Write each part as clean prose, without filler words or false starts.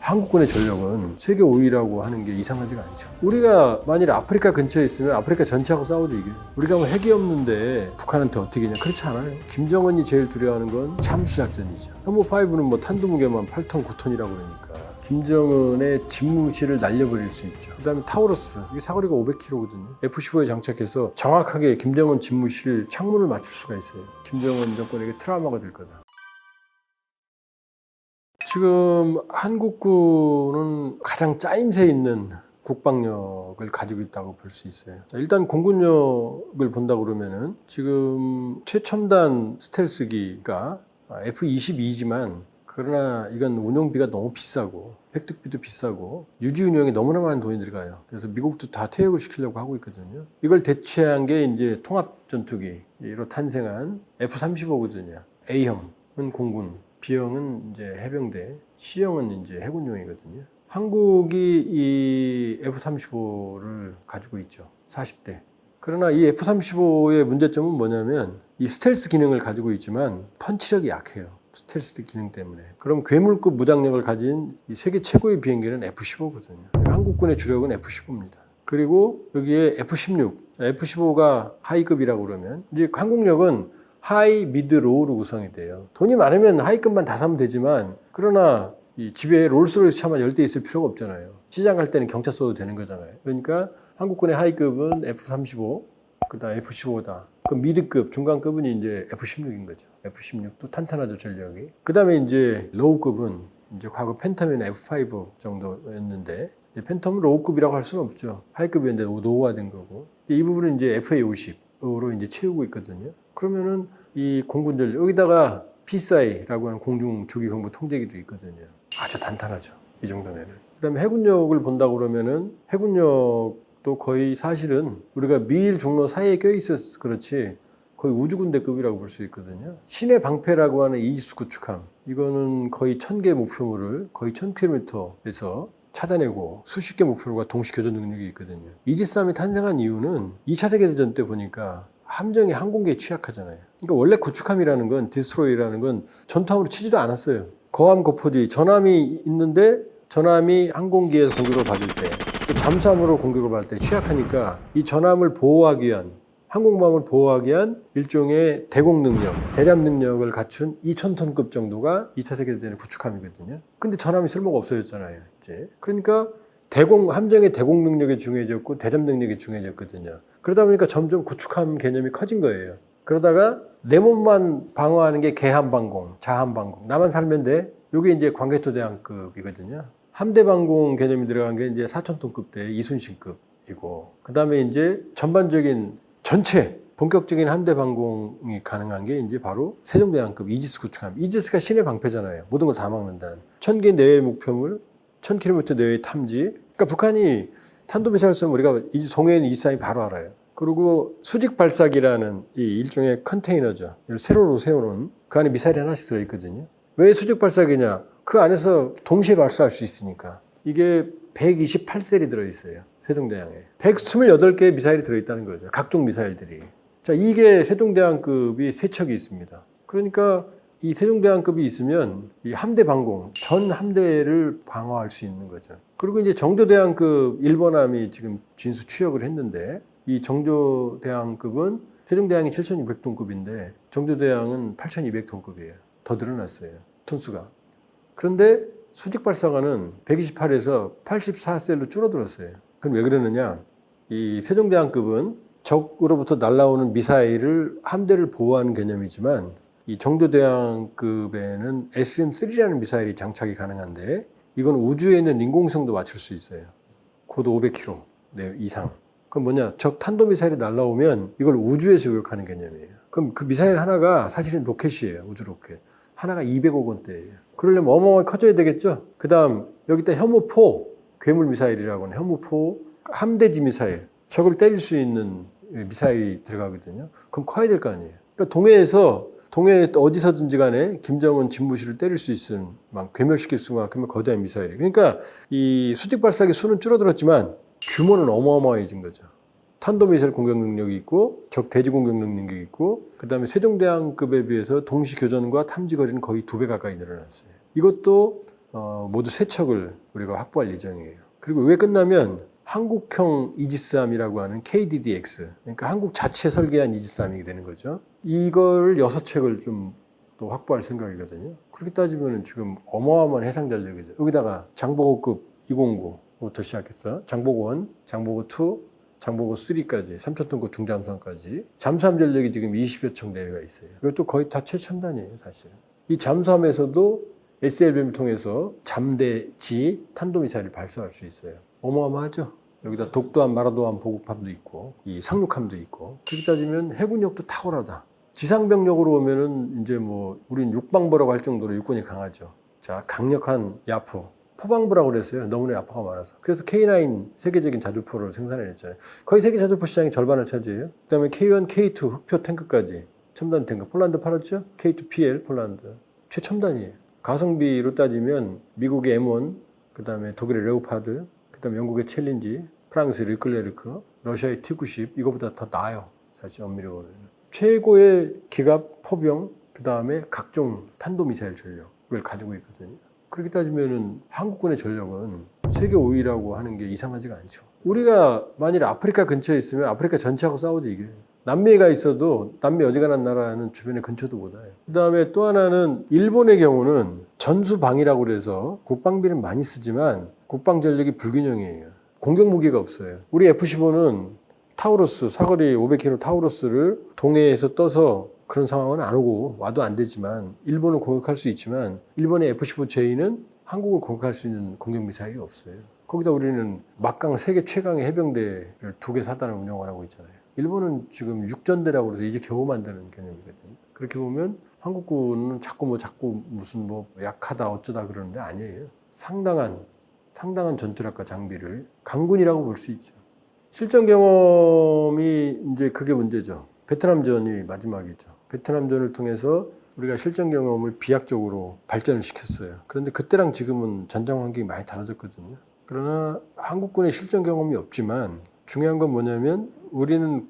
한국군의 전력은 세계 5위라고 하는 게 이상하지가 않죠. 우리가 만일 아프리카 근처에 있으면 아프리카 전체하고 싸워도 이겨요. 우리가 뭐 핵이 없는데 북한한테 어떻게 이기냐? 그렇지 않아요. 김정은이 제일 두려워하는 건 잠수작전이죠. 현무5는 뭐 탄두무게만 8톤, 9톤이라고 그러니까 김정은의 집무실을 날려버릴 수 있죠. 그 다음에 타우러스, 이게 사거리가 500km거든요. F-15에 장착해서 정확하게 김정은 집무실 창문을 맞출 수가 있어요. 김정은 정권에게 트라우마가 될 거다. 지금 한국군은 가장 짜임새 있는 국방력을 가지고 있다고 볼 수 있어요. 일단 공군력을 본다 그러면은 지금 최첨단 스텔스기가 F-22지만 그러나 이건 운용비가 너무 비싸고 획득비도 비싸고 유지 운영에 너무나 많은 돈이 들어가요. 그래서 미국도 다 퇴역을 시키려고 하고 있거든요. 이걸 대체한 게 이제 통합 전투기로 탄생한 F-35거든요. A형은 공군, B형은 이제 해병대, C형은 이제 해군용이거든요. 한국이 이 F-35를 가지고 있죠. 40대. 그러나 이 F-35의 문제점은 뭐냐면 이 스텔스 기능을 가지고 있지만 펀치력이 약해요. 스텔스 기능 때문에. 그럼 괴물급 무장력을 가진 이 세계 최고의 비행기는 F-15거든요. 한국군의 주력은 F-15입니다. 그리고 여기에 F-16, F-15가 하이급이라고 그러면 이제 항공력은 하이, 미드, 로우로 구성이 돼요. 돈이 많으면 하이급만 다 사면 되지만 그러나 이 집에 롤스로이스 차만 10대 있을 필요가 없잖아요. 시장 갈 때는 경차 써도 되는 거잖아요. 그러니까 한국군의 하이급은 F-35, 그 다음 F-15다. 그 미드급, 중간급은 이제 F-16인 거죠. F-16도 탄탄하죠, 전력이. 그 다음에 이제 로우급은 이제 과거 팬텀이나 F-5 정도였는데 팬텀은 로우급이라고 할 수는 없죠. 하이급이었는데 노후화된 거고. 이 부분은 이제 FA-50으로 이제 채우고 있거든요. 그러면은 이 공군 전력, 여기다가 PSI라고 하는 공중 조기 경보 통제기도 있거든요. 아주 단단하죠. 이 정도면은. 그 다음에 해군력을 본다 그러면은 해군력도 거의 사실은 우리가 미일 중로 사이에 껴있어서 그렇지 거의 우주군대급이라고 볼 수 있거든요. 신의 방패라고 하는 이지스 구축함. 이거는 거의 1000개 목표물을 거의 1000km에서 차단해고 수십 개 목표물과 동시 교전 능력이 있거든요. 이지스함이 탄생한 이유는 2차 세계대전 때 보니까 함정이 항공기에 취약하잖아요. 그러니까 원래 구축함이라는 건, 디스트로이라는 건 전투함으로 치지도 않았어요. 거함, 거포지, 전함이 있는데 전함이 항공기에서 공격을 받을 때, 잠수함으로 공격을 받을 때 취약하니까 이 전함을 보호하기 위한, 항공모함을 보호하기 위한 일종의 대공 능력, 대잠 능력을 갖춘 2000톤급 정도가 2차 세계대전의 구축함이거든요. 근데 전함이 쓸모가 없어졌잖아요, 이제. 그러니까 함정의 대공 능력이 중요해졌고 대잠 능력이 중요해졌거든요. 그러다 보니까 점점 구축함 개념이 커진 거예요. 그러다가 내 몸만 방어하는 게 개함방공, 자함방공. 나만 살면 돼. 이게 이제 광개토대왕급이거든요. 함대방공 개념이 들어간 게 이제 4000톤급대 이순신급이고, 그 다음에 이제 전반적인 전체 본격적인 함대방공이 가능한 게 이제 바로 세종대왕급 이지스 구축함. 이지스가 신의 방패잖아요. 모든 걸 다 막는다는. 1000개 내외의 목표물, 1000km 내외의 탐지. 그러니까 북한이 탄도미사일 쏘면 우리가 송해는 이지스함이 바로 알아요. 그리고 수직 발사기라는 이 일종의 컨테이너죠. 이걸 세로로 세워놓은 그 안에 미사일이 하나씩 들어있거든요. 왜 수직 발사기냐? 그 안에서 동시에 발사할 수 있으니까. 이게 128셀이 들어있어요. 세종대왕에. 128개의 미사일이 들어있다는 거죠. 각종 미사일들이. 자, 이게 세종대왕급이 3척이 있습니다. 그러니까 이 세종대왕급이 있으면 이 함대 방공, 전 함대를 방어할 수 있는 거죠. 그리고 이제 정조대왕급 1번함이 지금 진수 추역을 했는데 이 정조대왕급은 세종대왕이 7600톤급인데 정조대왕은 8200톤급이에요. 더 늘어났어요. 톤수가. 그런데 수직발사관은 128에서 84셀로 줄어들었어요. 그럼 왜 그러느냐? 이 세종대왕급은 적으로부터 날아오는 미사일을 함대를 보호하는 개념이지만 이 정조대왕급에는 SM-3라는 미사일이 장착이 가능한데 이건 우주에 있는 인공위성도 맞출 수 있어요. 고도 500km 이상. 그럼 뭐냐? 적 탄도미사일이 날아오면 이걸 우주에서 요격하는 개념이에요. 그럼 그 미사일 하나가 사실은 로켓이에요. 우주 로켓. 하나가 200억 원대예요. 그러려면 어마어마하게 커져야 되겠죠? 그 다음 여기다 현무4 괴물 미사일이라고 하는 현무4 함대지 미사일. 적을 때릴 수 있는 미사일이 들어가거든요. 그럼 커야 될 거 아니에요. 그러니까 동해에 어디서든지 간에 김정은 집무실을 때릴 수 있는, 막 괴멸시킬 수만큼의 거대한 미사일이. 그러니까 이 수직 발사기 수는 줄어들었지만 규모는 어마어마해진 거죠. 탄도미사일 공격 능력이 있고 적 대지 공격 능력이 있고 그 다음에 세종대왕급에 비해서 동시 교전과 탐지 거리는 거의 2배 가까이 늘어났어요. 이것도 모두 3척을 우리가 확보할 예정이에요. 그리고 왜 끝나면 한국형 이지스함이라고 하는 KDDX, 그러니까 한국 자체 설계한 이지스함이 되는 거죠. 이걸 6척을 좀 또 확보할 생각이거든요. 그렇게 따지면 지금 어마어마한 해상 전력이죠. 여기다가 장보고급 209부터 시작해서 장보고 1, 장보고 2, 장보고 3까지 3,000톤급 중잠수함까지 잠수함 전력이 지금 20여 척 내외가 있어요. 이것도 거의 다 최첨단이에요, 사실. 이 잠수함에서도 SLBM을 통해서 잠대지 탄도미사일을 발사할 수 있어요. 어마어마하죠. 여기다 독도함, 마라도함 보급함도 있고 이 상륙함도 있고 그렇게 따지면 해군력도 탁월하다. 지상병력으로 오면은 이제 뭐 우린 육방부라고 할 정도로 육군이 강하죠. 자, 강력한 야포, 포방부라고 그랬어요. 너무나 야포가 많아서. 그래서 K9 세계적인 자주포를 생산해냈잖아요. 거의 세계 자주포 시장의 절반을 차지해요. 그다음에 K1, K2 흑표 탱크까지 첨단 탱크. 폴란드 팔았죠? K2PL 폴란드 최첨단이에요. 가성비로 따지면 미국의 M1, 그다음에 독일의 레오파드, 그다음에 영국의 챌린지, 프랑스의 르클레르크, 러시아의 T-90 이거보다 더 나아요. 사실 엄밀히 보면. 최고의 기갑, 포병, 그 다음에 각종 탄도미사일 전력을 가지고 있거든요. 그렇게 따지면은 한국군의 전력은 세계 5위라고 하는 게 이상하지가 않죠. 우리가 만일 아프리카 근처에 있으면 아프리카 전체하고 싸워도 이겨요. 남미에 가 있어도 남미 어지간한 나라는 주변에 근처도 못 와요. 그 다음에 또 하나는 일본의 경우는 전수방위라고 그래서 국방비는 많이 쓰지만 국방 전력이 불균형이에요. 공격 무기가 없어요. 우리 F-15는 타우러스, 사거리 500km 타우러스를 동해에서 떠서 그런 상황은 안 오고 와도 안 되지만 일본을 공격할 수 있지만 일본의 F-15J는 한국을 공격할 수 있는 공격미사일이 없어요. 거기다 우리는 막강 세계 최강의 해병대를 2개 사단을 운영을 하고 있잖아요. 일본은 지금 육전대라고 해서 이제 겨우 만드는 개념이거든요. 그렇게 보면 한국군은 자꾸 무슨 약하다 어쩌다 그러는데 아니에요. 상당한 전투력과 장비를 강군이라고 볼 수 있죠. 실전 경험이 이제 그게 문제죠. 베트남전이 마지막이죠. 베트남전을 통해서 우리가 실전 경험을 비약적으로 발전을 시켰어요. 그런데 그때랑 지금은 전장 환경이 많이 달라졌거든요. 그러나 한국군의 실전 경험이 없지만 중요한 건 뭐냐면 우리는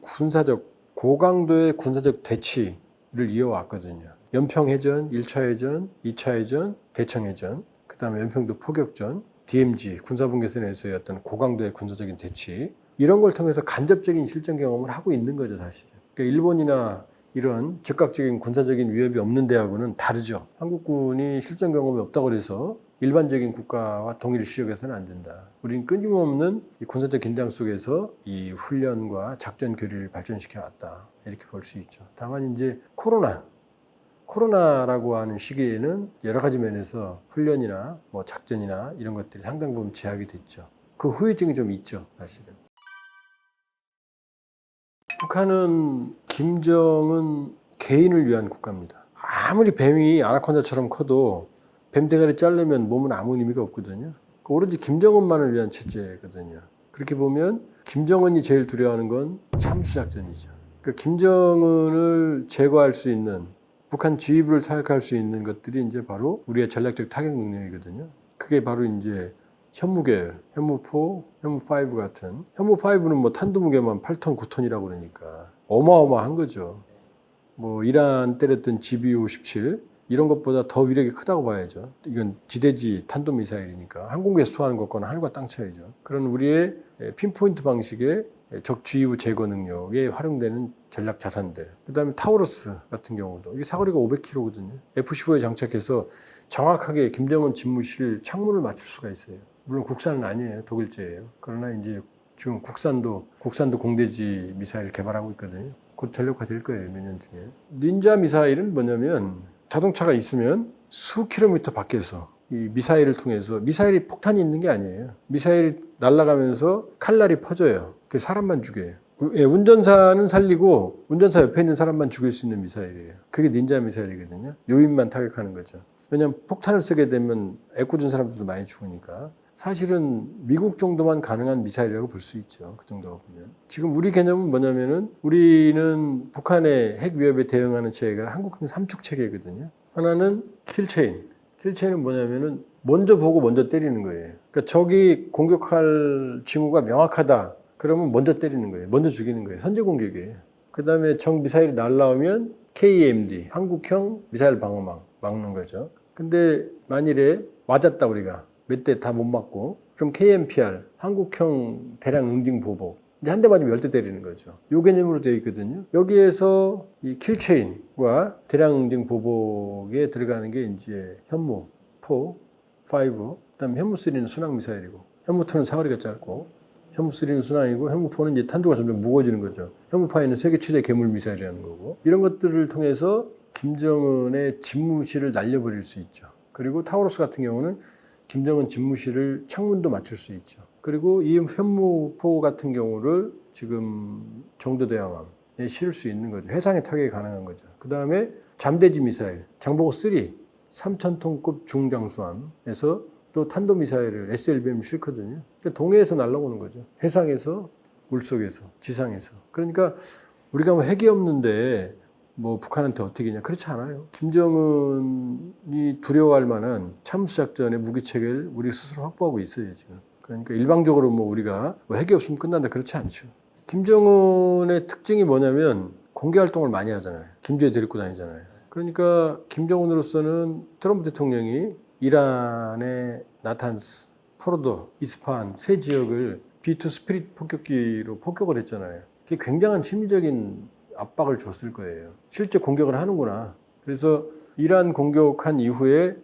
고강도의 군사적 대치를 이어왔거든요. 연평해전, 1차 해전, 2차 해전, 대청해전, 그 다음에 연평도 포격전, DMZ, 군사분계선에서의 어떤 고강도의 군사적인 대치 이런 걸 통해서 간접적인 실전 경험을 하고 있는 거죠, 사실은. 그러니까 일본이나 이런 즉각적인 군사적인 위협이 없는 데하고는 다르죠. 한국군이 실전 경험이 없다고 해서 일반적인 국가와 동일 시력에서는 안 된다. 우리는 끊임없는 이 군사적 긴장 속에서 이 훈련과 작전 교류를 발전시켜 왔다. 이렇게 볼 수 있죠. 다만 이제 코로나라고 하는 시기에는 여러 가지 면에서 훈련이나 작전이나 이런 것들이 상당 부분 제약이 됐죠. 그 후유증이 좀 있죠, 사실은. 북한은 김정은 개인을 위한 국가입니다. 아무리 뱀이 아나콘다처럼 커도 뱀 대가리 자르면 몸은 아무 의미가 없거든요. 오로지 김정은만을 위한 체제거든요. 그렇게 보면 김정은이 제일 두려워하는 건 참수작전이죠. 그러니까 김정은을 제거할 수 있는 북한 지휘부를 타격할 수 있는 것들이 이제 바로 우리의 전략적 타격 능력이거든요. 그게 바로 이제 현무계열, 현무4, 현무5 같은 현무5는 탄도무게만 8톤, 9톤이라고 그러니까 어마어마한 거죠. 이란 때렸던 GBU-57 이런 것보다 더 위력이 크다고 봐야죠. 이건 지대지 탄도미사일이니까 항공기에서 투하하는 것과는 하늘과 땅 차이죠. 그런 우리의 핀포인트 방식의 적 지휘부 제거 능력에 활용되는 전략 자산들. 그 다음에 타우러스 같은 경우도 이게 사거리가 500km거든요. F-15에 장착해서 정확하게 김정은 집무실 창문을 맞출 수가 있어요. 물론 국산은 아니에요. 독일제예요. 그러나 이제 지금 국산도 공대지 미사일 개발하고 있거든요. 곧 전력화될 거예요. 몇 년 중에. 닌자 미사일은 뭐냐면 자동차가 있으면 수 킬로미터 밖에서 이 미사일을 통해서 미사일이 폭탄이 있는 게 아니에요. 미사일이 날아가면서 칼날이 퍼져요. 그게 사람만 죽여요. 운전사는 살리고 운전사 옆에 있는 사람만 죽일 수 있는 미사일이에요. 그게 닌자 미사일이거든요. 요인만 타격하는 거죠. 왜냐하면 폭탄을 쓰게 되면 애꿎은 사람들도 많이 죽으니까. 사실은 미국 정도만 가능한 미사일이라고 볼 수 있죠. 그 정도가 보면. 지금 우리 개념은 뭐냐면은 우리는 북한의 핵 위협에 대응하는 체계가 한국형 3축 체계거든요. 하나는 킬체인. 킬체인은 뭐냐면은 먼저 보고 먼저 때리는 거예요. 그러니까 적이 공격할 징후가 명확하다. 그러면 먼저 때리는 거예요. 먼저 죽이는 거예요. 선제 공격이에요. 그 다음에 적 미사일이 날라오면 KEMD, 한국형 미사일 방어망 막는 거죠. 근데 만일에 맞았다 우리가 몇 대 다 못 맞고 그럼 KMPR 한국형 대량 응징 보복 이제 한 대 맞으면 10대 때리는 거죠. 요 개념으로 되어 있거든요. 여기에서 이 킬체인과 대량 응징 보복에 들어가는 게 이제 현무 4, 5, 그다음에 현무 3는 순항 미사일이고 현무 2는 사거리가 짧고 현무 3는 순항이고 현무 4는 이제 탄두가 점점 무거워지는 거죠. 현무 5는 세계 최대 괴물 미사일이라는 거고 이런 것들을 통해서 김정은의 집무실을 날려버릴 수 있죠. 그리고 타우러스 같은 경우는 김정은 집무실을 창문도 맞출 수 있죠. 그리고 이 현무포 같은 경우를 지금 정도대왕함에 실을 수 있는 거죠. 해상에 타격이 가능한 거죠. 그 다음에 잠대지 미사일, 장보고 3, 3,000톤급 중장수함에서 또 탄도미사일을 SLBM 실거든요. 그러니까 동해에서 날아오는 거죠. 해상에서, 물속에서, 지상에서. 그러니까 우리가 뭐 핵이 없는데 뭐 북한한테 어떻게 하냐 그렇지 않아요. 김정은이 두려워할 만한 참수작전의 무기체계를 우리 스스로 확보하고 있어요 지금. 그러니까 일방적으로 뭐 우리가 뭐 핵이 없으면 끝난다 그렇지 않죠. 김정은의 특징이 뭐냐면 공개 활동을 많이 하잖아요. 김주애 데리고 다니잖아요. 그러니까 김정은으로서는 트럼프 대통령이 이란의 나탄스, 포로도, 이스파한 세 지역을 B2 스피릿 폭격기로 폭격을 했잖아요. 그게 굉장한 심리적인 압박을 줬을 거예요. 실제 공격을 하는구나. 그래서 이란 공격한 이후에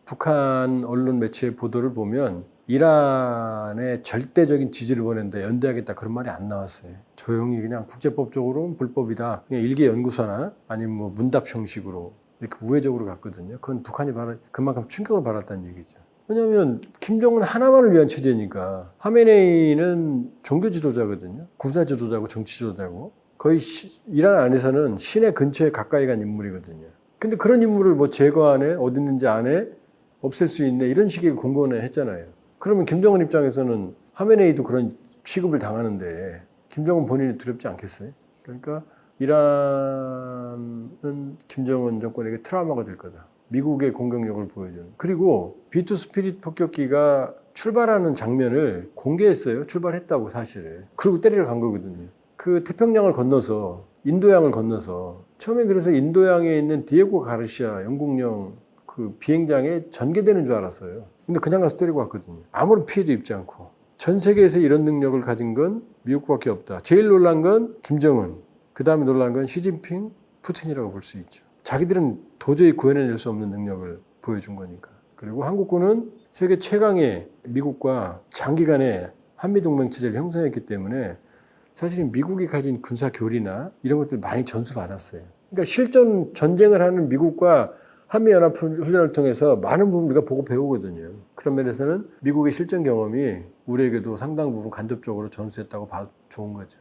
북한 언론 매체의 보도를 보면 이란에 절대적인 지지를 보낸다, 연대하겠다 그런 말이 안 나왔어요. 조용히 그냥 국제법적으로는 불법이다. 그냥 일개 연구소나 아니면 뭐 문답 형식으로 이렇게 우회적으로 갔거든요. 그건 북한이 그만큼 충격을 받았다는 얘기죠. 왜냐하면 김정은 하나만을 위한 체제니까 하메네이는 종교 지도자거든요. 군사 지도자고 정치 지도자고 거의 이란 안에서는 시내 근처에 가까이 간 인물이거든요. 근데 그런 인물을 뭐 제거하네, 어디 있는지 아네, 없앨 수 있네 이런 식의 공고는 했잖아요. 그러면 김정은 입장에서는 하메네이도 그런 취급을 당하는데 김정은 본인이 두렵지 않겠어요? 그러니까 이란은 김정은 정권에게 트라우마가 될 거다. 미국의 공격력을 보여주는. 그리고 B2 스피릿 폭격기가 출발하는 장면을 공개했어요. 출발했다고 사실. 그리고 때리러 간 거거든요. 그 태평양을 건너서 인도양을 건너서 처음에 그래서 인도양에 있는 디에고 가르시아 영국령 그 비행장에 전개되는 줄 알았어요. 근데 그냥 가서 때리고 왔거든요. 아무런 피해도 입지 않고. 전 세계에서 이런 능력을 가진 건 미국밖에 없다. 제일 놀란 건 김정은. 그 다음에 놀란 건 시진핑, 푸틴이라고 볼 수 있죠. 자기들은 도저히 구해낼 수 없는 능력을 보여준 거니까. 그리고 한국군은 세계 최강의 미국과 장기간의 한미동맹 체제를 형성했기 때문에 사실 미국이 가진 군사 교리나 이런 것들 많이 전수받았어요. 그러니까 실전 전쟁을 하는 미국과 한미연합훈련을 통해서 많은 부분 우리가 보고 배우거든요. 그런 면에서는 미국의 실전 경험이 우리에게도 상당 부분 간접적으로 전수했다고 봐도 좋은 거죠.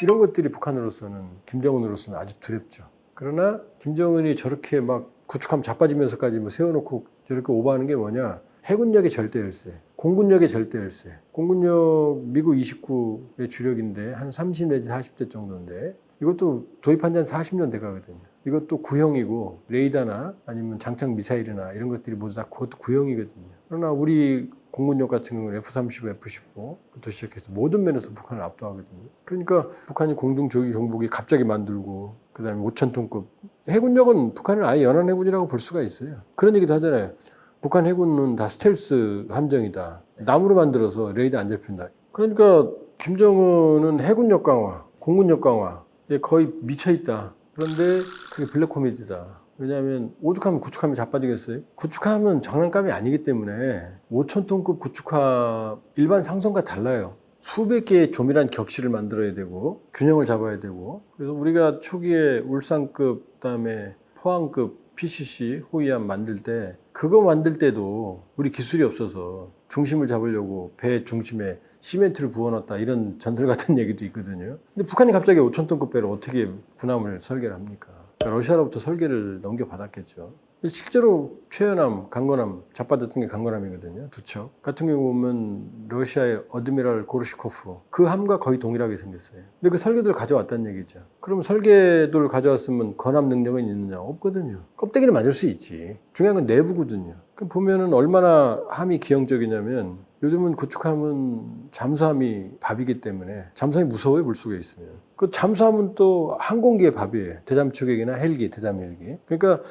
이런 것들이 북한으로서는 김정은으로서는 아주 두렵죠. 그러나 김정은이 저렇게 막 구축함 자빠지면서까지 뭐 세워놓고 저렇게 오버하는 게 뭐냐? 해군력의 절대 열세, 공군력의 절대 열세. 공군력 미국 29의 주력인데 한 30 내지 40대 정도인데 이것도 도입한 지 한 40년 돼 가거든요. 이것도 구형이고 레이더나 아니면 장착 미사일이나 이런 것들이 모두 다 그것도 구형이거든요. 그러나 우리 공군력 같은 경우는 F-35, F-15부터 시작해서 모든 면에서 북한을 압도하거든요. 그러니까 북한이 공동조기 경보기 갑자기 만들고 그다음에 5,000톤급 해군력은 북한을 아예 연안 해군이라고 볼 수가 있어요. 그런 얘기도 하잖아요. 북한 해군은 다 스텔스 함정이다. 나무로 만들어서 레이더 안 잡힌다. 그러니까 김정은은 해군력 강화, 공군력 강화에 거의 미쳐있다. 그런데 그게 블랙 코미디다. 왜냐하면 오죽하면 구축함이 자빠지겠어요? 구축함은 장난감이 아니기 때문에 5,000톤급 구축함 일반 상선과 달라요. 수백 개의 조밀한 격실을 만들어야 되고 균형을 잡아야 되고 그래서 우리가 초기에 울산급 그다음에 포항급 PCC 호위함 만들 때 그거 만들 때도 우리 기술이 없어서 중심을 잡으려고 배 중심에 시멘트를 부어놨다 이런 전설 같은 얘기도 있거든요. 근데 북한이 갑자기 5,000톤급 배를 어떻게 군함을 설계를 합니까? 그러니까 러시아로부터 설계를 넘겨받았겠죠. 실제로 최연함, 강건함, 자빠졌던 게 강건함이거든요. 두 척. 같은 경우 보면 러시아의 어드미랄 고르시코프 그 함과 거의 동일하게 생겼어요. 근데 그 설계도를 가져왔다는 얘기죠. 그럼 설계도를 가져왔으면 건함 능력은 있느냐? 없거든요. 껍데기는 만들 수 있지. 중요한 건 내부거든요. 그럼 보면은 얼마나 함이 기형적이냐면 요즘은 구축함은 잠수함이 밥이기 때문에 잠수함이 무서워요, 물속에 있으면. 그 잠수함은 또 항공기의 밥이에요. 대잠초객이나 헬기, 대잠 헬기. 그러니까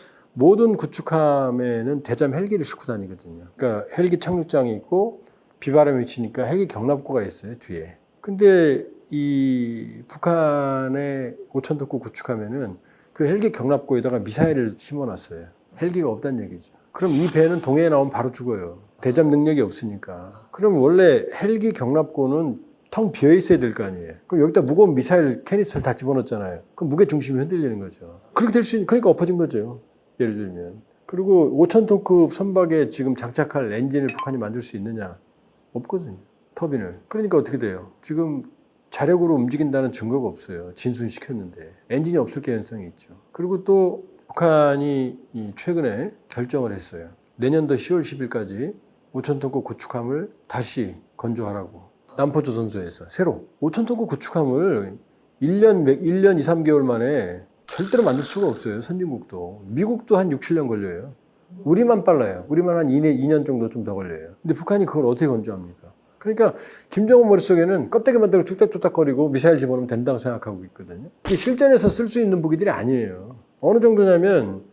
모든 구축함에는 대잠 헬기를 싣고 다니거든요. 그러니까 헬기 착륙장이 있고 비바람이 치니까 헬기 경납고가 있어요, 뒤에. 근데 이 북한의 5,000톤급 구축함에는 그 헬기 경납고에다가 미사일을 심어놨어요. 헬기가 없다는 얘기죠. 그럼 이 배는 동해에 나오면 바로 죽어요. 대잠 능력이 없으니까. 그럼 원래 헬기 경납고는 텅 비어 있어야 될 거 아니에요. 그럼 여기다 무거운 미사일 캐니스터를 다 집어넣었잖아요. 그럼 무게 중심이 흔들리는 거죠. 그렇게 될 수 있는, 그러니까 엎어진 거죠. 예를 들면. 그리고 5,000톤급 선박에 지금 장착할 엔진을 북한이 만들 수 있느냐? 없거든요. 터빈을. 그러니까 어떻게 돼요? 지금 자력으로 움직인다는 증거가 없어요. 진순시켰는데. 엔진이 없을 개연성이 있죠. 그리고 또 북한이 최근에 결정을 했어요. 내년도 10월 10일까지 5,000톤급 구축함을 다시 건조하라고. 남포조선소에서 새로 5,000톤급 구축함을 1년 2, 3개월 만에 절대로 만들 수가 없어요. 선진국도. 미국도 한 6, 7년 걸려요. 우리만 빨라요. 우리만 한 2년 정도 좀 더 걸려요. 근데 북한이 그걸 어떻게 건조합니까? 그러니까 김정은 머릿속에는 껍데기만 들고 툭닥툭닥거리고 미사일 집어넣으면 된다고 생각하고 있거든요. 이게 실전에서 쓸 수 있는 무기들이 아니에요. 어느 정도냐면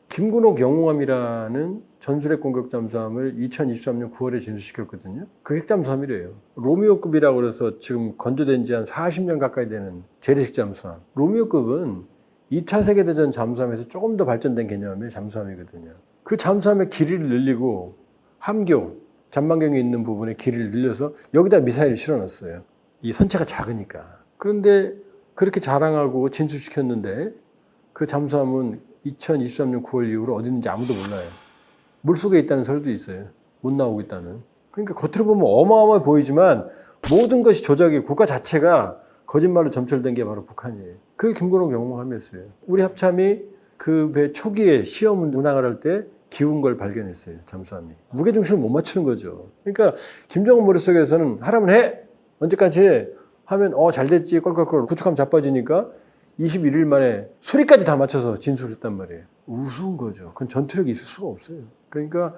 김군옥 영웅함이라는 전술핵 공격 잠수함을 2023년 9월에 진수시켰거든요. 그 핵잠수함이래요. 로미오급이라고 그래서 지금 건조된 지 한 40년 가까이 되는 재래식 잠수함. 로미오급은 2차 세계대전 잠수함에서 조금 더 발전된 개념의 잠수함이거든요. 그 잠수함의 길이를 늘리고 함교, 전망경이 있는 부분에 길이를 늘려서 여기다 미사일을 실어놨어요. 이 선체가 작으니까. 그런데 그렇게 자랑하고 진수시켰는데 그 잠수함은 2023년 9월 이후로 어디 있는지 아무도 몰라요. 물속에 있다는 설도 있어요. 못 나오고 있다는. 그러니까 겉으로 보면 어마어마해 보이지만 모든 것이 조작이고 국가 자체가 거짓말로 점철된 게 바로 북한이에요. 그게 김건옥 영웅함이었어요. 우리 합참이 그 배 초기에 시험 운항을 할 때 기운 걸 발견했어요. 잠수함이. 무게중심을 못 맞추는 거죠. 그러니까 김정은 머릿속에서는 하라면 해! 언제까지 해? 하면 잘 됐지 껄껄껄 구축함 자빠지니까 21일 만에 수리까지 다 맞춰서 진술했단 말이에요. 우스운 거죠. 그건 전투력이 있을 수가 없어요. 그러니까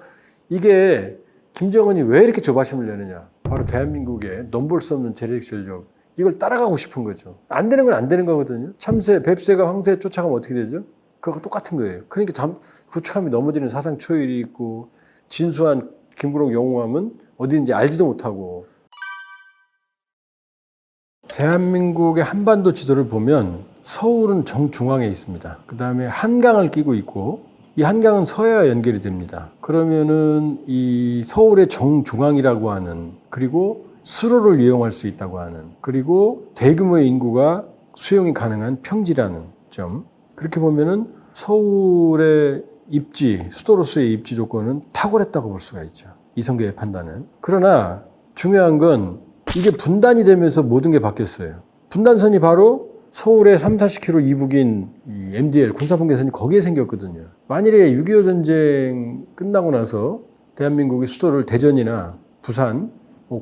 이게 김정은이 왜 이렇게 조바심을 내느냐. 바로 대한민국의 넘볼 수 없는 재래식 전력. 이걸 따라가고 싶은 거죠. 안 되는 건 안 되는 거거든요. 참새, 뱁새가 황새 쫓아가면 어떻게 되죠? 그거 똑같은 거예요. 그러니까 구축함이 넘어지는 사상 초일이 있고 진수한 김군옥 영웅함은 어디인지 알지도 못하고. 대한민국의 한반도 지도를 보면 서울은 정중앙에 있습니다. 그 다음에 한강을 끼고 있고 이 한강은 서해와 연결이 됩니다. 그러면은 이 서울의 정중앙이라고 하는 그리고 수로를 이용할 수 있다고 하는 그리고 대규모의 인구가 수용이 가능한 평지라는 점. 그렇게 보면은 서울의 입지, 수도로서의 입지 조건은 탁월했다고 볼 수가 있죠. 이성계의 판단은. 그러나 중요한 건 이게 분단이 되면서 모든 게 바뀌었어요. 분단선이 바로 서울의 3, 40km 이북인 이 MDL 군사분계선이 거기에 생겼거든요. 만일에 6.25 전쟁 끝나고 나서 대한민국의 수도를 대전이나 부산,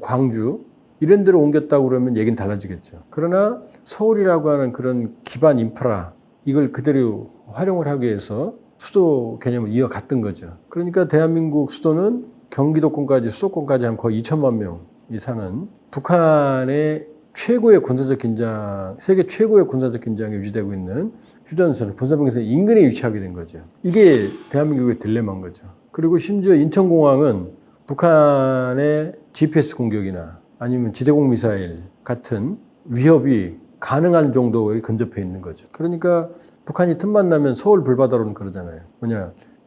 광주 이런 데로 옮겼다고 그러면 얘기는 달라지겠죠. 그러나 서울이라고 하는 그런 기반 인프라 이걸 그대로 활용을 하기 위해서 수도 개념을 이어갔던 거죠. 그러니까 대한민국 수도는 경기도권까지 수도권까지 한 거의 2천만 명이 사는 북한의 최고의 군사적 긴장, 세계 최고의 군사적 긴장이 유지되고 있는 휴전선, 군사분계선 인근에 위치하게 된 거죠. 이게 대한민국의 딜레마인 거죠. 그리고 심지어 인천공항은 북한의 GPS 공격이나 아니면 지대공 미사일 같은 위협이 가능한 정도에 근접해 있는 거죠. 그러니까 북한이 틈만 나면 서울 불바다로는 그러잖아요.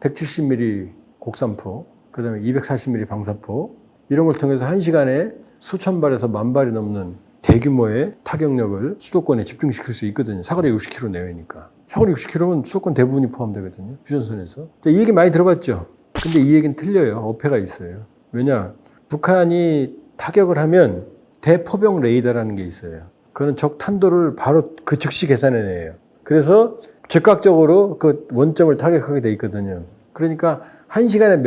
170mm 곡산포, 그 다음에 240mm 방사포 이런 걸 통해서 1시간에 수천 발에서 만 발이 넘는 대규모의 타격력을 수도권에 집중시킬 수 있거든요. 사거리 60km 내외니까. 사거리 60km면 수도권 대부분이 포함되거든요. 휴전선에서. 이 얘기 많이 들어봤죠? 근데 이 얘기는 틀려요. 어폐가 있어요. 왜냐? 북한이 타격을 하면 대포병 레이더라는 게 있어요. 그거는 적 탄도를 바로 그 즉시 계산해내요. 그래서 즉각적으로 그 원점을 타격하게 돼 있거든요. 그러니까 1시간에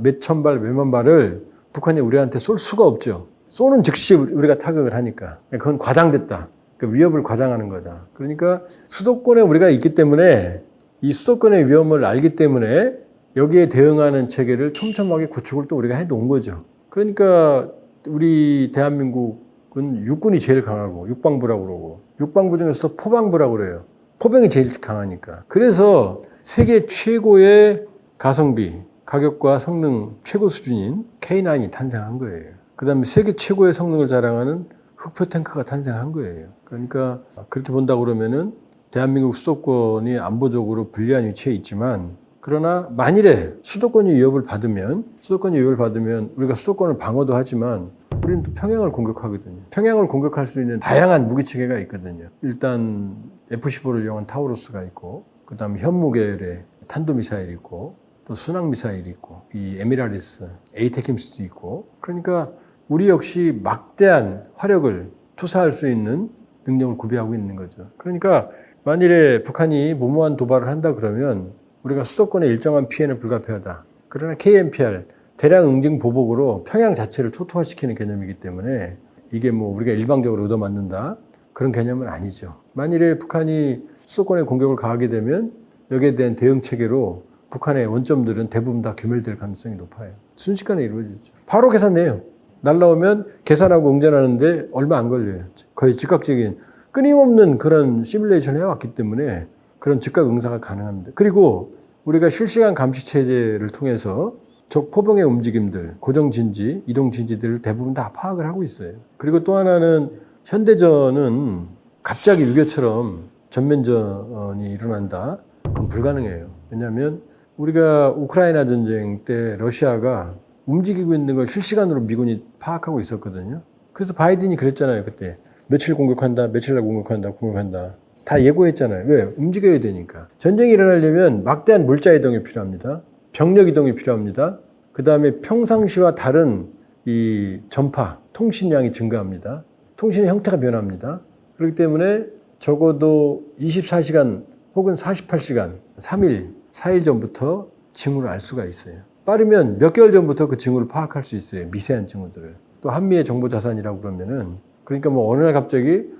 몇천 발, 몇만 발을 북한이 우리한테 쏠 수가 없죠. 쏘는 즉시 우리가 타격을 하니까. 그건 과장됐다. 그러니까 위협을 과장하는 거다. 그러니까 수도권에 우리가 있기 때문에 이 수도권의 위험을 알기 때문에 여기에 대응하는 체계를 촘촘하게 구축을 또 우리가 해놓은 거죠. 그러니까 우리 대한민국은 육군이 제일 강하고 육방부라고 그러고 육방부 중에서도 포방부라고 그래요. 포병이 제일 강하니까. 그래서 세계 최고의 가성비, 가격과 성능 최고 수준인 K9이 탄생한 거예요. 그 다음에 세계 최고의 성능을 자랑하는 흑표 탱크가 탄생한 거예요. 그러니까 그렇게 본다 그러면은 대한민국 수도권이 안보적으로 불리한 위치에 있지만, 그러나 만일에 수도권이 위협을 받으면 우리가 수도권을 방어도 하지만 우리는 또 평양을 공격하거든요. 평양을 공격할 수 있는 다양한 무기 체계가 있거든요. 일단 F-15를 이용한 타우루스가 있고, 그 다음에 현무계열의 탄도미사일이 있고, 또 순항미사일이 있고, 이 에미라리스, 에이테킴스도 있고, 그러니까 우리 역시 막대한 화력을 투사할 수 있는 능력을 구비하고 있는 거죠. 그러니까 만일에 북한이 무모한 도발을 한다 그러면 우리가 수도권의 일정한 피해는 불가피하다. 그러나 KNPR, 대량 응징 보복으로 평양 자체를 초토화시키는 개념이기 때문에 이게 뭐 우리가 일방적으로 얻어맞는다, 그런 개념은 아니죠. 만일에 북한이 수도권에 공격을 가하게 되면 여기에 대한 대응 체계로 북한의 원점들은 대부분 다 규멸될 가능성이 높아요. 순식간에 이루어지죠. 바로 계산해요. 날라오면 계산하고 응전하는데 얼마 안 걸려요. 거의 즉각적인, 끊임없는 그런 시뮬레이션을 해왔기 때문에 그런 즉각 응사가 가능합니다. 그리고 우리가 실시간 감시 체제를 통해서 적 포병의 움직임들, 고정 진지, 이동 진지들을 대부분 다 파악을 하고 있어요. 그리고 또 하나는 현대전은 갑자기 유교처럼 전면전이 일어난다? 그건 불가능해요. 왜냐하면 우리가 우크라이나 전쟁 때 러시아가 움직이고 있는 걸 실시간으로 미군이 파악하고 있었거든요. 그래서 바이든이 그랬잖아요, 그때. 며칠 공격한다, 며칠 날 공격한다. 다 예고했잖아요. 왜? 움직여야 되니까. 전쟁이 일어나려면 막대한 물자 이동이 필요합니다. 병력 이동이 필요합니다. 그 다음에 평상시와 다른 이 전파, 통신량이 증가합니다. 통신의 형태가 변합니다. 그렇기 때문에 적어도 24시간 혹은 48시간, 3일, 4일 전부터 징후를 알 수가 있어요. 빠르면 몇 개월 전부터 그 징후를 파악할 수 있어요. 미세한 징후들을. 또 한미의 정보 자산이라고 그러면은, 그러니까 뭐 어느 날 갑자기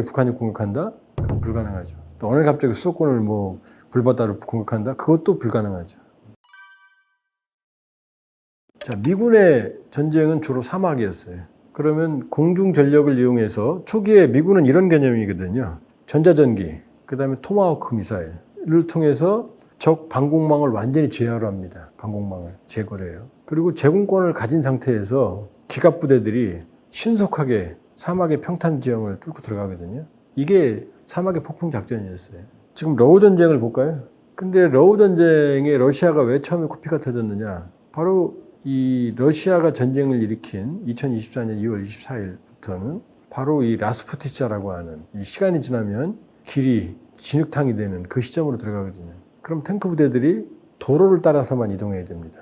북한이 공격한다? 그건 불가능하죠. 또 어느 날 갑자기 수도권을 뭐 불바다로 공격한다? 그것도 불가능하죠. 자, 미군의 전쟁은 주로 사막이었어요. 그러면 공중 전력을 이용해서, 초기에 미군은 이런 개념이거든요. 전자전기, 그 다음에 토마호크 미사일을 통해서 적 방공망을 완전히 제어를 합니다. 방공망을 제거를 해요. 그리고 제공권을 가진 상태에서 기갑부대들이 신속하게 사막의 평탄 지형을 뚫고 들어가거든요. 이게 사막의 폭풍 작전이었어요. 지금 러우 전쟁을 볼까요? 근데 러우 전쟁에 러시아가 왜 처음에 코피가 터졌느냐? 바로 이 러시아가 전쟁을 일으킨 2024년 2월 24일부터는 바로 이 라스푸티차라고 하는, 이 시간이 지나면 길이 진흙탕이 되는 그 시점으로 들어가거든요. 그럼 탱크 부대들이 도로를 따라서만 이동해야 됩니다.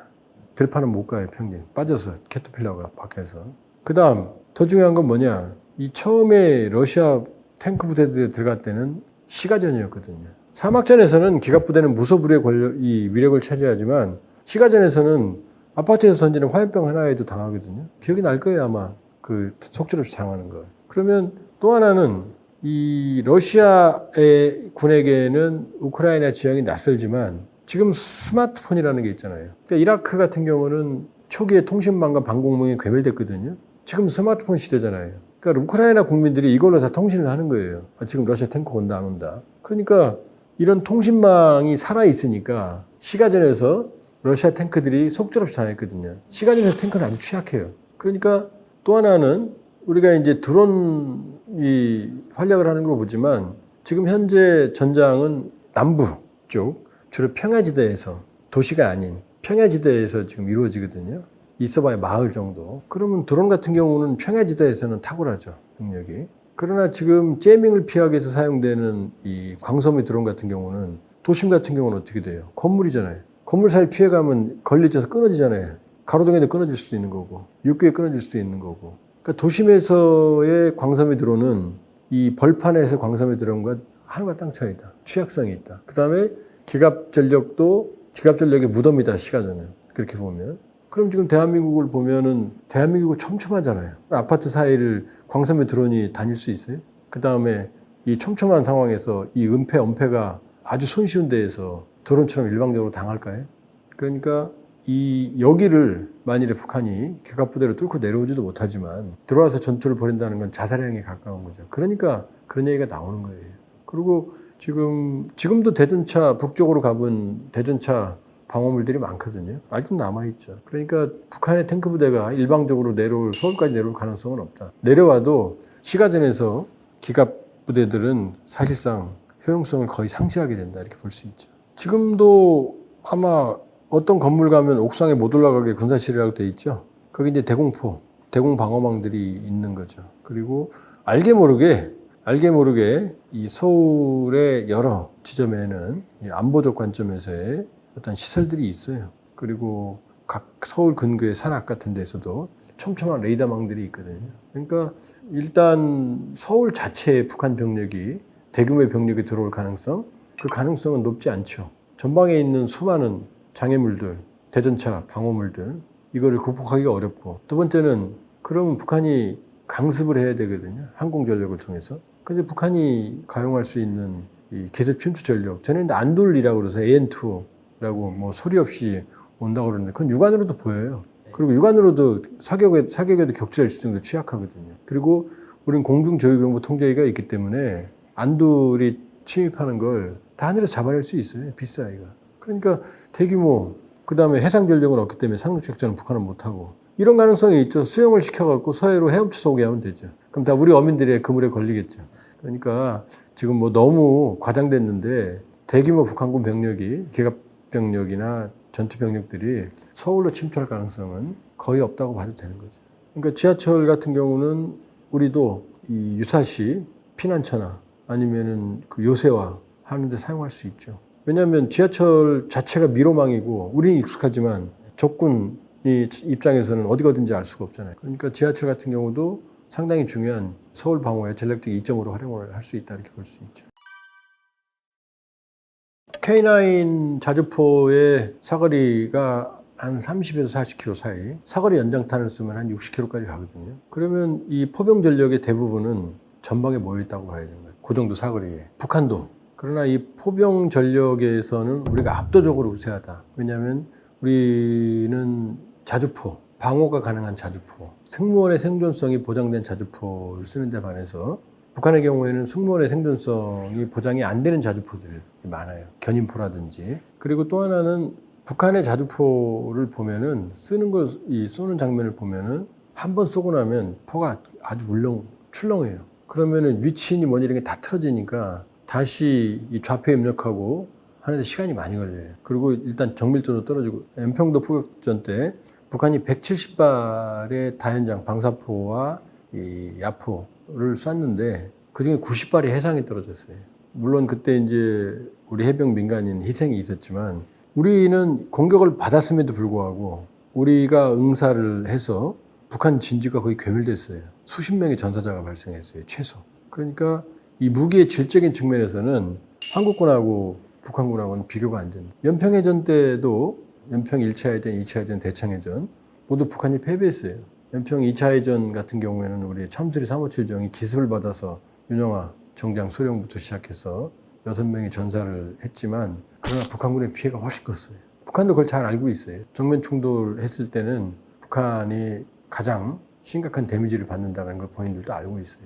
들판은 못 가요, 평균. 빠져서, 캐터필러가 밖에서. 그 다음, 더 중요한 건 뭐냐? 이 처음에 러시아 탱크 부대들이 들어갈 때는 시가전이었거든요. 사막전에서는 기갑부대는 무소불위의 이 위력을 차지하지만, 시가전에서는 아파트에서 던지는 화염병 하나에도 당하거든요. 기억이 날 거예요, 아마. 그 속절없이 당하는 걸. 그러면 또 하나는, 이 러시아의 군에게는 우크라이나 지형이 낯설지만 지금 스마트폰이라는 게 있잖아요. 그러니까 이라크 같은 경우는 초기에 통신망과 방공망이 괴멸됐거든요. 지금 스마트폰 시대잖아요. 그러니까 우크라이나 국민들이 이걸로 다 통신을 하는 거예요. 지금 러시아 탱크 온다 안 온다. 그러니까 이런 통신망이 살아있으니까 시가전에서 러시아 탱크들이 속절없이 당했거든요. 시가전에서 탱크는 아주 취약해요. 그러니까 또 하나는 우리가 이제 드론이 활약을 하는 걸 보지만 지금 현재 전장은 남부 쪽, 주로 평야지대에서, 도시가 아닌 평야지대에서 지금 이루어지거든요. 있어봐야 마을 정도. 그러면 드론 같은 경우는 평야지대에서는 탁월하죠, 능력이. 그러나 지금 제밍을 피하기 위해서 사용되는 이 광섬유 드론 같은 경우는, 도심 같은 경우는 어떻게 돼요? 건물이잖아요. 건물 사이 피해가면 걸리져서 끊어지잖아요. 가로등에도 끊어질 수도 있는 거고, 육교에 끊어질 수도 있는 거고. 그러니까 도심에서의 광섬유 드론은 이 벌판에서 광섬유 드론과 하늘과 땅 차이다. 취약성이 있다. 그 다음에 기갑전력의 무덤이다, 시가전은. 그렇게 보면. 그럼 지금 대한민국을 보면은 대한민국은 촘촘하잖아요. 아파트 사이를 광섬유 드론이 다닐 수 있어요? 그 다음에 이 촘촘한 상황에서 이 엄폐가 아주 손쉬운 데에서 드론처럼 일방적으로 당할까요? 그러니까 여기를 만일에 북한이 기갑부대로 뚫고 내려오지도 못하지만 들어와서 전투를 벌인다는 건 자살행위에 가까운 거죠. 그러니까 그런 얘기가 나오는 거예요. 그리고 지금도 대전차 북쪽으로 가본 대전차 방어물들이 많거든요. 아직도 남아있죠. 그러니까 북한의 탱크 부대가 일방적으로 서울까지 내려올 가능성은 없다. 내려와도 시가전에서 기갑 부대들은 사실상 효용성을 거의 상실하게 된다. 이렇게 볼 수 있죠. 지금도 아마 어떤 건물 가면 옥상에 못 올라가게 군사실이라고 돼 있죠. 거기 이제 대공 방어망들이 있는 거죠. 그리고 알게 모르게 이 서울의 여러 지점에는 이 안보적 관점에서의 어떤 시설들이 있어요. 그리고 각 서울 근교의 산악 같은 데서도 촘촘한 레이더망들이 있거든요. 그러니까 일단 서울 자체에 북한 병력이 대규모의 병력이 들어올 그 가능성은 높지 않죠. 전방에 있는 수많은 장애물들, 대전차, 방어물들 이거를 극복하기가 어렵고, 두 번째는 그러면 북한이 강습을 해야 되거든요. 항공전력을 통해서. 근데 북한이 가용할 수 있는 이 기습 침투 전력, 저는 안둘이라고 그래서 AN2라고 뭐 소리 없이 온다고 그러는데 그건 육안으로도 보여요. 그리고 육안으로도 사격에도 격추할 수준도 취약하거든요. 그리고 우리는 공중조위병부 통제기가 있기 때문에 안둘이 침입하는 걸 다 하늘에서 잡아낼 수 있어요. 비싸이가. 그러니까 대규모, 그 다음에 해상전력은 없기 때문에 상륙작전은 북한은 못하고, 이런 가능성이 있죠. 수영을 시켜갖고 서해로 헤엄쳐서 오게 하면 되죠. 그럼 다 우리 어민들의 그물에 걸리겠죠. 그러니까 지금 뭐 너무 과장됐는데 대규모 북한군 병력이, 기갑병력이나 전투병력들이 서울로 침투할 가능성은 거의 없다고 봐도 되는 거죠. 그러니까 지하철 같은 경우는 우리도 이 유사시 피난처나 아니면은 그 요새화 하는데 사용할 수 있죠. 왜냐하면 지하철 자체가 미로망이고 우리는 익숙하지만 적군 입장에서는 어디가 어딘지 알 수가 없잖아요. 그러니까 지하철 같은 경우도 상당히 중요한 서울 방어의 전략적 이점으로 활용을 할 수 있다 이렇게 볼 수 있죠. K9 자주포의 사거리가 한 30에서 40km 사이, 사거리 연장탄을 쓰면 한 60km까지 가거든요. 그러면 이 포병 전력의 대부분은 전방에 모여 있다고 봐야 되는 거예요. 그 정도 사거리에. 북한도. 그러나 이 포병 전력에서는 우리가 압도적으로 우세하다. 왜냐하면 우리는 자주포, 방어가 가능한 자주포, 승무원의 생존성이 보장된 자주포를 쓰는 데 반해서 북한의 경우에는 승무원의 생존성이 보장이 안 되는 자주포들이 많아요. 견인포라든지. 그리고 또 하나는 북한의 자주포를 보면은 쏘는 장면을 보면은 한 번 쏘고 나면 포가 아주 출렁해요. 그러면은 위치니 뭐니 이런 게 다 틀어지니까 다시 이 좌표 입력하고 하는데 시간이 많이 걸려요. 그리고 일단 정밀도도 떨어지고, 연평도 포격전 때 북한이 170발의 다연장 방사포와 이 야포를 쐈는데 그중에 90발이 해상에 떨어졌어요. 물론 그때 이제 우리 해병 민간인 희생이 있었지만 우리는 공격을 받았음에도 불구하고 우리가 응사를 해서 북한 진지가 거의 괴멸됐어요. 수십 명의 전사자가 발생했어요. 최소. 그러니까 이 무기의 질적인 측면에서는 한국군하고 북한군하고는 비교가 안 된다. 연평해전 때도 연평 1차 해전, 2차 해전, 대창해전 모두 북한이 패배했어요. 연평 2차 해전 같은 경우에는 우리 참수리 357정이 기습을 받아서 윤영아 정장 소령부터 시작해서 6명이 전사를 했지만, 그러나 북한군의 피해가 훨씬 컸어요. 북한도 그걸 잘 알고 있어요. 정면 충돌했을 때는 북한이 가장 심각한 데미지를 받는다는 걸 본인들도 알고 있어요.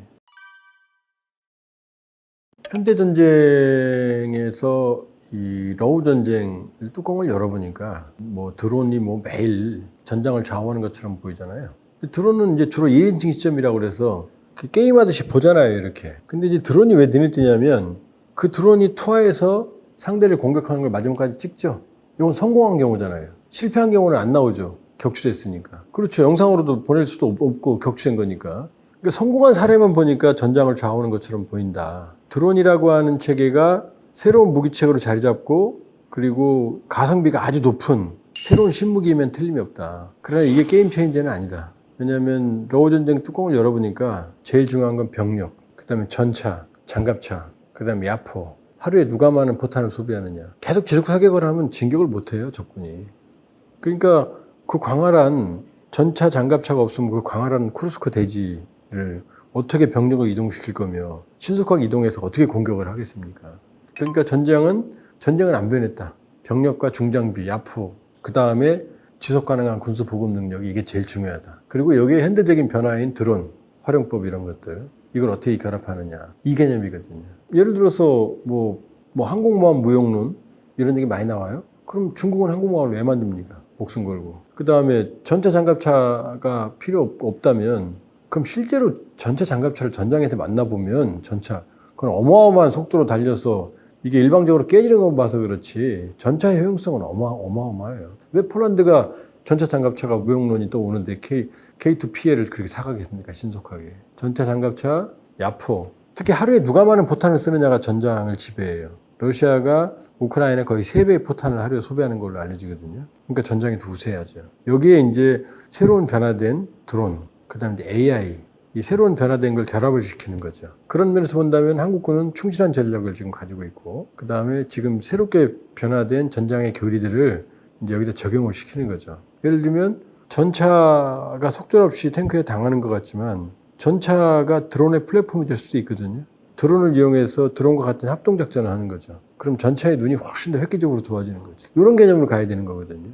현대전쟁에서 이 러우 전쟁 뚜껑을 열어보니까 뭐 드론이 뭐 매일 전장을 좌우하는 것처럼 보이잖아요. 드론은 이제 주로 1인칭 시점이라고 그래서 게임하듯이 보잖아요, 이렇게. 근데 이제 드론이 왜 눈에 띄냐면 그 드론이 투하해서 상대를 공격하는 걸 마지막까지 찍죠. 이건 성공한 경우잖아요. 실패한 경우는 안 나오죠. 격추됐으니까. 그렇죠. 영상으로도 보낼 수도 없고 격추된 거니까. 그러니까 성공한 사례만 보니까 전장을 좌우하는 것처럼 보인다. 드론이라고 하는 체계가 새로운 무기체계로 자리 잡고, 그리고 가성비가 아주 높은 새로운 신무기이면 틀림이 없다. 그러나 이게 게임 체인저는 아니다. 왜냐하면 러우 전쟁 뚜껑을 열어보니까 제일 중요한 건 병력, 그 다음에 전차, 장갑차, 그 다음에 야포. 하루에 누가 많은 포탄을 소비하느냐. 계속 지속 사격을 하면 진격을 못해요, 적군이. 그러니까 그 광활한 전차, 장갑차가 없으면 그 광활한 쿠르스크 대지를 어떻게 병력을 이동시킬 거며 신속하게 이동해서 어떻게 공격을 하겠습니까? 그러니까 전쟁은 안 변했다. 병력과 중장비, 야포, 그 다음에 지속 가능한 군수 보급 능력이 이게 제일 중요하다. 그리고 여기에 현대적인 변화인 드론, 활용법 이런 것들. 이걸 어떻게 결합하느냐 이 개념이거든요. 예를 들어서 뭐 항공모함 무용론 이런 얘기 많이 나와요. 그럼 중국은 항공모함을 왜 만듭니까? 목숨 걸고. 그 다음에 전차 장갑차가 필요 없다면 그럼 실제로 전차 장갑차를 전장에서 만나보면 그건 어마어마한 속도로 달려서 이게 일방적으로 깨지는 것만 봐서 그렇지 전차의 효용성은 어마어마해요. 왜 폴란드가 전차 장갑차가 무용론이 또 오는데 K2PL을 그렇게 사가겠습니까? 신속하게. 전차 장갑차, 야포. 특히 하루에 누가 많은 포탄을 쓰느냐가 전장을 지배해요. 러시아가 우크라이나에 거의 3배의 포탄을 하루에 소비하는 걸로 알려지거든요. 그러니까 전장이 더 우세하죠. 여기에 이제 새로운 변화된 드론, 그 다음에 이제 AI, 이 새로운 변화된 걸 결합을 시키는 거죠. 그런 면에서 본다면 한국군은 충실한 전력을 지금 가지고 있고, 그 다음에 지금 새롭게 변화된 전장의 교리들을 이제 여기다 적용을 시키는 거죠. 예를 들면 전차가 속절없이 탱크에 당하는 것 같지만 전차가 드론의 플랫폼이 될 수도 있거든요. 드론을 이용해서 드론과 같은 합동작전을 하는 거죠. 그럼 전차의 눈이 훨씬 더 획기적으로 도와지는 거죠. 이런 개념으로 가야 되는 거거든요.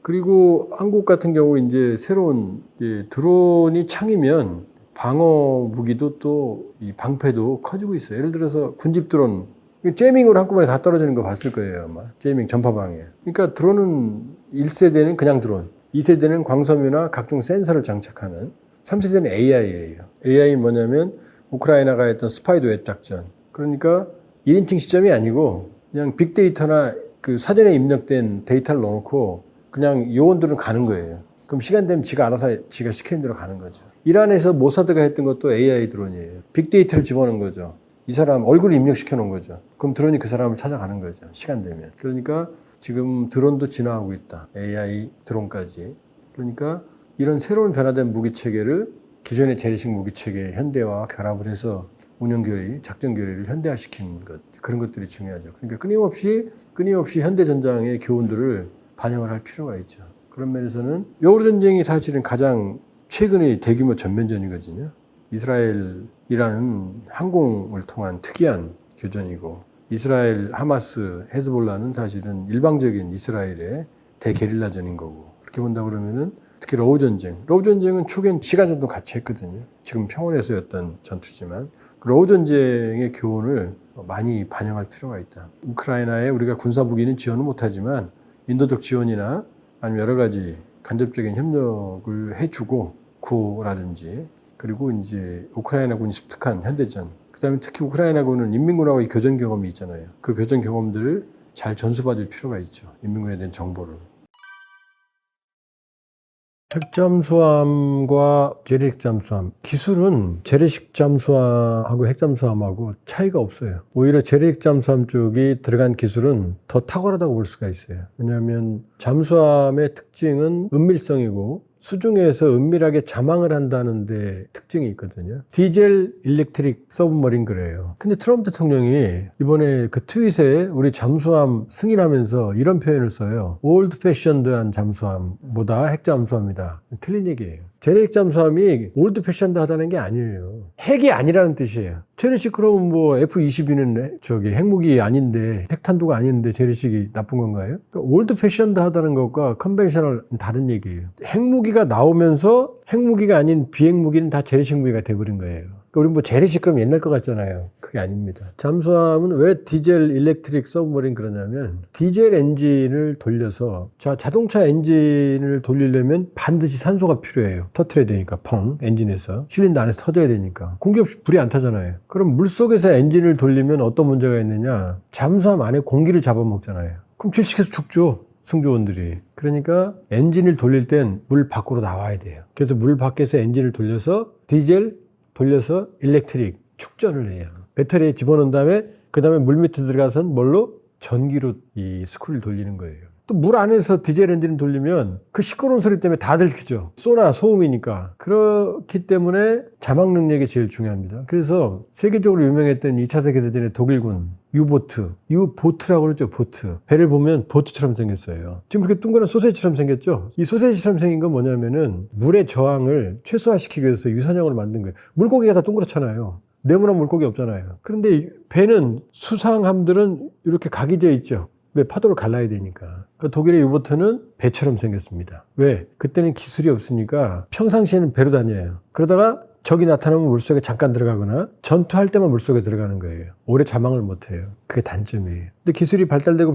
그리고 한국 같은 경우 이제 새로운 드론이 창이면 방어 무기도 또 이 방패도 커지고 있어요. 예를 들어서 군집 드론, 제이밍으로 한꺼번에 다 떨어지는 거 봤을 거예요, 아마. 제이밍 전파방해. 그러니까 드론은 1세대는 그냥 드론, 2세대는 광섬유나 각종 센서를 장착하는, 3세대는 AI예요. AI는 뭐냐면 우크라이나가 했던 스파이 도웻 작전. 그러니까 1인칭 시점이 아니고 그냥 빅데이터나 그 사전에 입력된 데이터를 넣어놓고 그냥 요원들은 가는 거예요. 그럼 시간 되면 지가 알아서 지가 시키는 대로 가는 거죠. 이란에서 모사드가 했던 것도 AI 드론이에요. 빅데이터를 집어넣은 거죠. 이 사람 얼굴을 입력시켜 놓은 거죠. 그럼 드론이 그 사람을 찾아가는 거죠. 시간 되면. 그러니까 지금 드론도 진화하고 있다. AI 드론까지. 그러니까 이런 새로운 변화된 무기체계를 기존의 재래식 무기체계 현대화와 결합을 해서 운영교리, 작전교리를 현대화시키는 것. 그런 것들이 중요하죠. 그러니까 끊임없이 현대전장의 교훈들을 반영을 할 필요가 있죠. 그런 면에서는 여우전쟁이 사실은 가장 최근의 대규모 전면전이거든요. 이스라엘이라는 항공을 통한 특이한 교전이고 이스라엘, 하마스, 헤즈볼라는 사실은 일방적인 이스라엘의 대게릴라전인 거고 그렇게 본다 그러면은 특히 러우전쟁은 초기엔 시간전도 같이 했거든요. 지금 평원에서였던 전투지만 러우전쟁의 교훈을 많이 반영할 필요가 있다. 우크라이나에 우리가 군사무기는 지원을 못하지만 인도적 지원이나 아니면 여러 가지 간접적인 협력을 해주고 구라든지 그리고 이제 우크라이나군이 습득한 현대전 그 다음에 특히 우크라이나군은 인민군하고의 교전 경험이 있잖아요. 그 교전 경험들을 잘 전수받을 필요가 있죠. 인민군에 대한 정보를. 핵잠수함과 재래식 잠수함 기술은 재래식 잠수함하고 핵잠수함하고 차이가 없어요. 오히려 재래식 잠수함 쪽이 들어간 기술은 더 탁월하다고 볼 수가 있어요. 왜냐하면 잠수함의 특징은 은밀성이고 수중에서 은밀하게 자망을 한다는 데 특징이 있거든요. 디젤 일렉트릭 서브머린 그래요. 근데 트럼프 대통령이 이번에 그 트윗에 우리 잠수함 승인하면서 이런 표현을 써요. 올드 패션드한 잠수함보다 핵잠수함이다. 틀린 얘기예요. 재래식 잠수함이 올드 패션드하다는 게 아니에요. 핵이 아니라는 뜻이에요. 재래식 그러면 뭐 F-22는 저기 핵무기 아닌데 핵탄두가 아닌데 재래식이 나쁜 건가요? 그러니까 올드 패션드하다는 것과 컨벤셔널 다른 얘기예요. 핵무기가 나오면서 핵무기가 아닌 비핵무기는 다 재래식 무기가 돼버린 거예요. 우리 뭐 재래식 그럼 옛날 것 같잖아요. 그게 아닙니다. 잠수함은 왜 디젤 일렉트릭 서브머린 그러냐면 디젤 엔진을 돌려서 자동차 엔진을 돌리려면 반드시 산소가 필요해요. 터트려야 되니까 펑 엔진에서 실린더 안에서 터져야 되니까 공기 없이 불이 안 타잖아요. 그럼 물속에서 엔진을 돌리면 어떤 문제가 있느냐 잠수함 안에 공기를 잡아먹잖아요. 그럼 질식해서 죽죠. 승조원들이. 그러니까 엔진을 돌릴 땐 물 밖으로 나와야 돼요. 그래서 물 밖에서 엔진을 돌려서 디젤 돌려서 일렉트릭 축전을 해요. 배터리에 집어넣은 다음에 그 다음에 물 밑에 들어가선 뭘로? 전기로 이 스크류를 돌리는 거예요. 또 물 안에서 디젤 엔진을 돌리면 그 시끄러운 소리 때문에 다 들키죠. 소나 소음이니까. 그렇기 때문에 자막 능력이 제일 중요합니다. 그래서 세계적으로 유명했던 2차 세계대전의 독일군 유보트라고 그러죠. 보트. 배를 보면 보트처럼 생겼어요. 지금 그렇게 둥그런 소세지처럼 생겼죠. 이 소세지처럼 생긴 건 뭐냐면은 물의 저항을 최소화시키기 위해서 유선형으로 만든 거예요. 물고기가 다 동그랗잖아요. 네모난 물고기 없잖아요. 그런데 배는 수상함들은 이렇게 각이 되어 있죠. 왜? 파도를 갈라야 되니까. 독일의 유보트는 배처럼 생겼습니다. 왜? 그때는 기술이 없으니까 평상시에는 배로 다녀요. 그러다가 적이 나타나면 물속에 잠깐 들어가거나 전투할 때만 물속에 들어가는 거예요. 오래 자망을 못해요. 그게 단점이에요. 근데 기술이 발달되고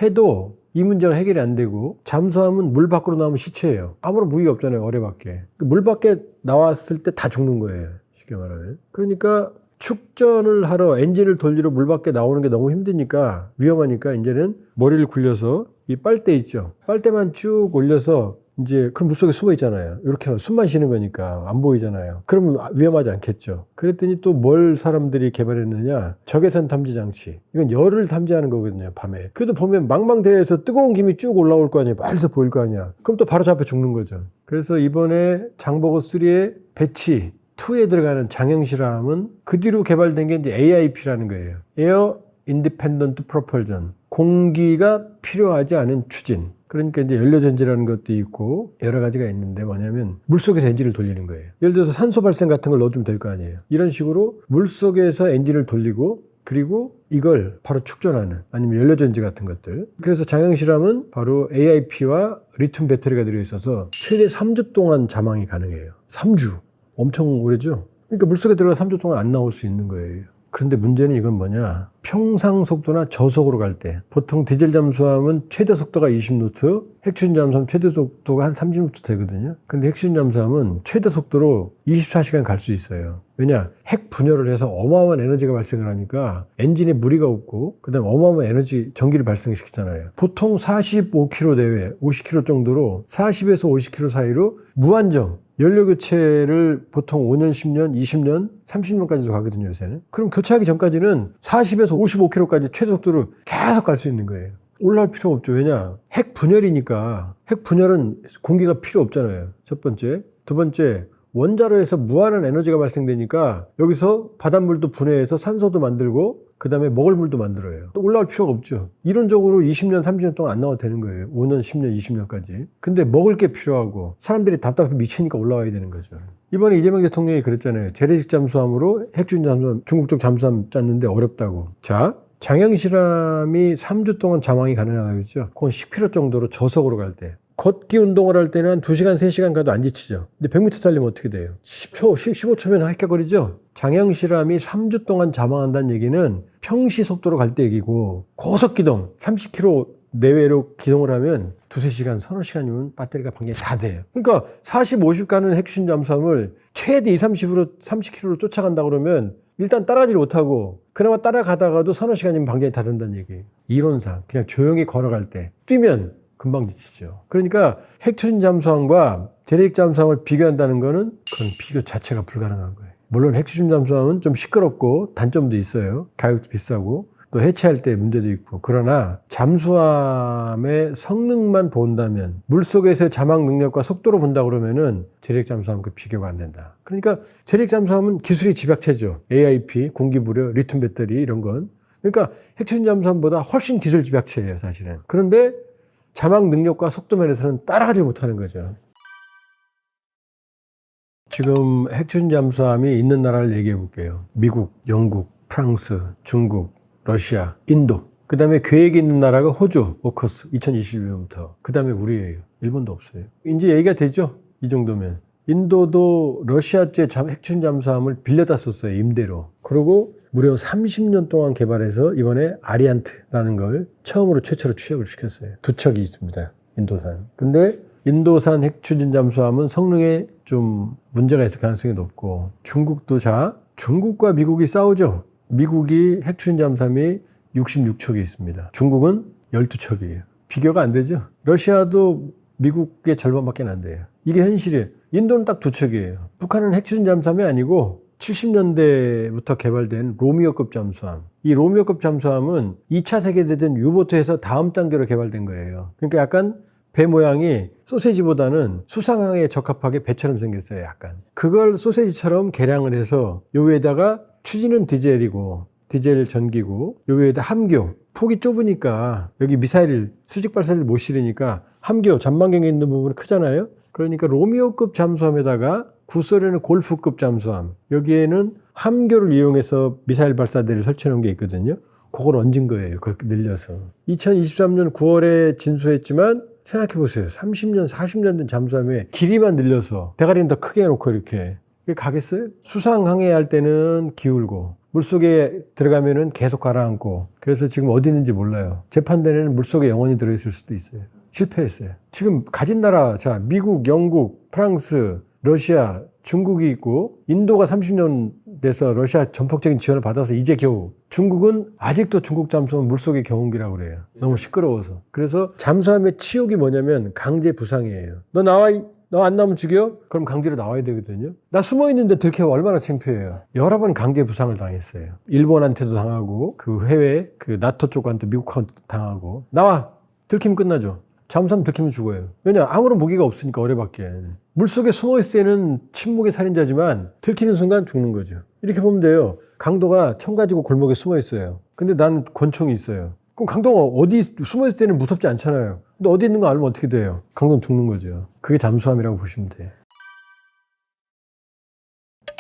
해도 이 문제가 해결이 안 되고 잠수함은 물 밖으로 나오면 시체예요. 아무런 무기가 없잖아요. 어뢰밖에. 물 밖에 나왔을 때 다 죽는 거예요. 쉽게 말하면. 그러니까 축전을 하러 엔진을 돌리러 물 밖에 나오는 게 너무 힘드니까 위험하니까 이제는 머리를 굴려서 이 빨대 있죠. 빨대만 쭉 올려서 이제 그럼 물속에 숨어 있잖아요. 이렇게 숨만 쉬는 거니까 안 보이잖아요. 그러면 위험하지 않겠죠. 그랬더니 또 뭘 사람들이 개발했느냐? 적외선 탐지 장치. 이건 열을 탐지하는 거거든요. 밤에. 그래도 보면 망망대해에서 뜨거운 김이 쭉 올라올 거 아니에요. 빨리서 보일 거 아니야. 그럼 또 바로 잡혀 죽는 거죠. 그래서 이번에 장보고 3의 배치 2에 들어가는 장형실함은 그 뒤로 개발된 게 이제 AIP라는 거예요. Air Independent Propulsion. 공기가 필요하지 않은 추진. 그러니까 이제 연료전지라는 것도 있고 여러 가지가 있는데 뭐냐면 물속에서 엔진을 돌리는 거예요. 예를 들어서 산소 발생 같은 걸 넣어주면 될 거 아니에요. 이런 식으로 물속에서 엔진을 돌리고 그리고 이걸 바로 축전하는 아니면 연료전지 같은 것들. 그래서 장형실함은 바로 AIP와 리튬 배터리가 들어있어서 최대 3주 동안 자망이 가능해요. 3주. 엄청 오래죠. 그러니까 물속에 들어가 3주 동안 안 나올 수 있는 거예요. 그런데 문제는 이건 뭐냐. 평상 속도나 저속으로 갈 때 보통 디젤 잠수함은 최대 속도가 20노트, 핵추진 잠수함 최대 속도가 한 30노트 되거든요. 근데 핵추진 잠수함은 최대 속도로 24시간 갈 수 있어요. 왜냐? 핵 분열을 해서 어마어마한 에너지가 발생을 하니까 엔진에 무리가 없고 그다음에 어마어마한 에너지 전기를 발생시키잖아요. 보통 45km 내외, 50km 정도로 40에서 50km 사이로 무한정 연료 교체를 보통 5년, 10년, 20년, 30년까지도 가거든요, 요새는. 그럼 교체하기 전까지는 40에서 55km까지 최대 속도로 계속 갈 수 있는 거예요. 올라갈 필요가 없죠. 왜냐? 핵 분열이니까. 핵 분열은 공기가 필요 없잖아요. 첫 번째. 두 번째, 원자로에서 무한한 에너지가 발생되니까 여기서 바닷물도 분해해서 산소도 만들고 그 다음에 먹을 물도 만들어요. 또 올라갈 필요가 없죠. 이론적으로 20년, 30년 동안 안 나와도 되는 거예요. 5년, 10년, 20년까지. 근데 먹을 게 필요하고 사람들이 답답해 미치니까 올라와야 되는 거죠. 이번에 이재명 대통령이 그랬잖아요. 재래식 잠수함으로 핵주인 잠수함, 중국 쪽 잠수함 짰는데 어렵다고. 자, 장형실함이 3주 동안 자망이 가능하겠죠. 그건 10km 정도로 저속으로 갈 때. 걷기 운동을 할 때는 한 2시간, 3시간 가도 안 지치죠. 근데 100m 달리면 어떻게 돼요? 10초, 15초면 헷갈거리죠? 장형실함이 3주 동안 자망한다는 얘기는 평시 속도로 갈 때 얘기고 고속기동 30km 내외로 기동을 하면 2-3시간, 서너 시간이면 배터리가 방전이 다 돼요. 그러니까 40, 50 가는 핵심 잠수함을 최대 20, 30km로 쫓아간다 그러면 일단 따라가지 못하고 그나마 따라가다가도 서너 시간이면 방전이 다 된다는 얘기예요. 이론상 그냥 조용히 걸어갈 때 뛰면 금방 지치죠. 그러니까 핵추진 잠수함과 재래식 잠수함을 비교한다는 거는 그건 비교 자체가 불가능한 거예요. 물론 핵추진 잠수함은 좀 시끄럽고 단점도 있어요. 가격도 비싸고 또 해체할 때 문제도 있고. 그러나 잠수함의 성능만 본다면 물속에서의 자막 능력과 속도로 본다 그러면은 재래식 잠수함과 비교가 안 된다. 그러니까 재래식 잠수함은 기술이 집약체죠. AIP, 공기부려, 리튬 배터리 이런 건. 그러니까 핵추진 잠수함보다 훨씬 기술 집약체예요, 사실은. 그런데 자막 능력과 속도 면에서는 따라가지 못하는 거죠. 지금 핵추진 잠수함이 있는 나라를 얘기해 볼게요. 미국, 영국, 프랑스, 중국, 러시아, 인도. 그 다음에 계획이 있는 나라가 호주, 오커스 2021년부터. 그 다음에 우리예요. 일본도 없어요. 이제 얘기가 되죠? 이 정도면. 인도도 러시아제 핵추진 잠수함을 빌려다 썼어요. 임대로. 그리고 무려 30년 동안 개발해서 이번에 아리안트라는 걸 최초로 취역을 시켰어요. 2척이 있습니다. 인도산. 근데 인도산 핵추진 잠수함은 성능에 좀 문제가 있을 가능성이 높고 중국과 미국이 싸우죠. 미국이 핵추진 잠수함이 66척이 있습니다. 중국은 12척이에요. 비교가 안 되죠. 러시아도 미국의 절반밖에 안 돼요. 이게 현실이에요. 인도는 딱 2척이에요. 북한은 핵추진 잠수함이 아니고 70년대부터 개발된 로미오급 잠수함. 이 로미오급 잠수함은 2차 세계대전 유보트에서 다음 단계로 개발된 거예요. 그러니까 약간 배 모양이 소세지보다는 수상항에 적합하게 배처럼 생겼어요, 약간. 그걸 소세지처럼 개량을 해서 요 위에다가 추진은 디젤이고, 디젤 전기고, 요 위에다 함교. 폭이 좁으니까 여기 미사일, 수직 발사를 못 실으니까 함교, 전망경에 있는 부분이 크잖아요. 그러니까 로미오급 잠수함에다가 구소련의 골프급 잠수함, 여기에는 함교를 이용해서 미사일 발사대를 설치해 놓은 게 있거든요. 그걸 얹은 거예요. 그렇게 늘려서. 2023년 9월에 진수했지만 생각해 보세요. 30년, 40년 된 잠수함에 길이만 늘려서 대가리는 더 크게 해놓고 이렇게 그게 가겠어요? 수상항해할 때는 기울고 물속에 들어가면은 계속 가라앉고 그래서 지금 어디 있는지 몰라요. 재판대에는 물속에 영원히 들어있을 수도 있어요. 실패했어요. 지금 가진 나라, 자, 미국, 영국, 프랑스, 러시아, 중국이 있고 인도가 30년 돼서 러시아 전폭적인 지원을 받아서 이제 겨우 중국은 아직도 중국 잠수함은 물속의 경운기라고 그래요. 너무 시끄러워서. 그래서 잠수함의 치욕이 뭐냐면 강제 부상이에요. 너 나와, 너 안 나오면 죽여? 그럼 강제로 나와야 되거든요. 나 숨어 있는데 들켜면 얼마나 창피해요. 여러 번 강제 부상을 당했어요. 일본한테도 당하고 그 해외 그 나토 쪽한테 미국한테 당하고 나와! 들키면 끝나죠. 잠수함 들키면 죽어요. 왜냐? 아무런 무기가 없으니까 어뢰밖에. 물속에 숨어있을 때는 침묵의 살인자지만 들키는 순간 죽는 거죠. 이렇게 보면 돼요. 강도가 총 가지고 골목에 숨어있어요. 근데 난 권총이 있어요. 그럼 강도가 어디 숨어있을 때는 무섭지 않잖아요. 근데 어디 있는 거 알면 어떻게 돼요? 강도는 죽는 거죠. 그게 잠수함이라고 보시면 돼요.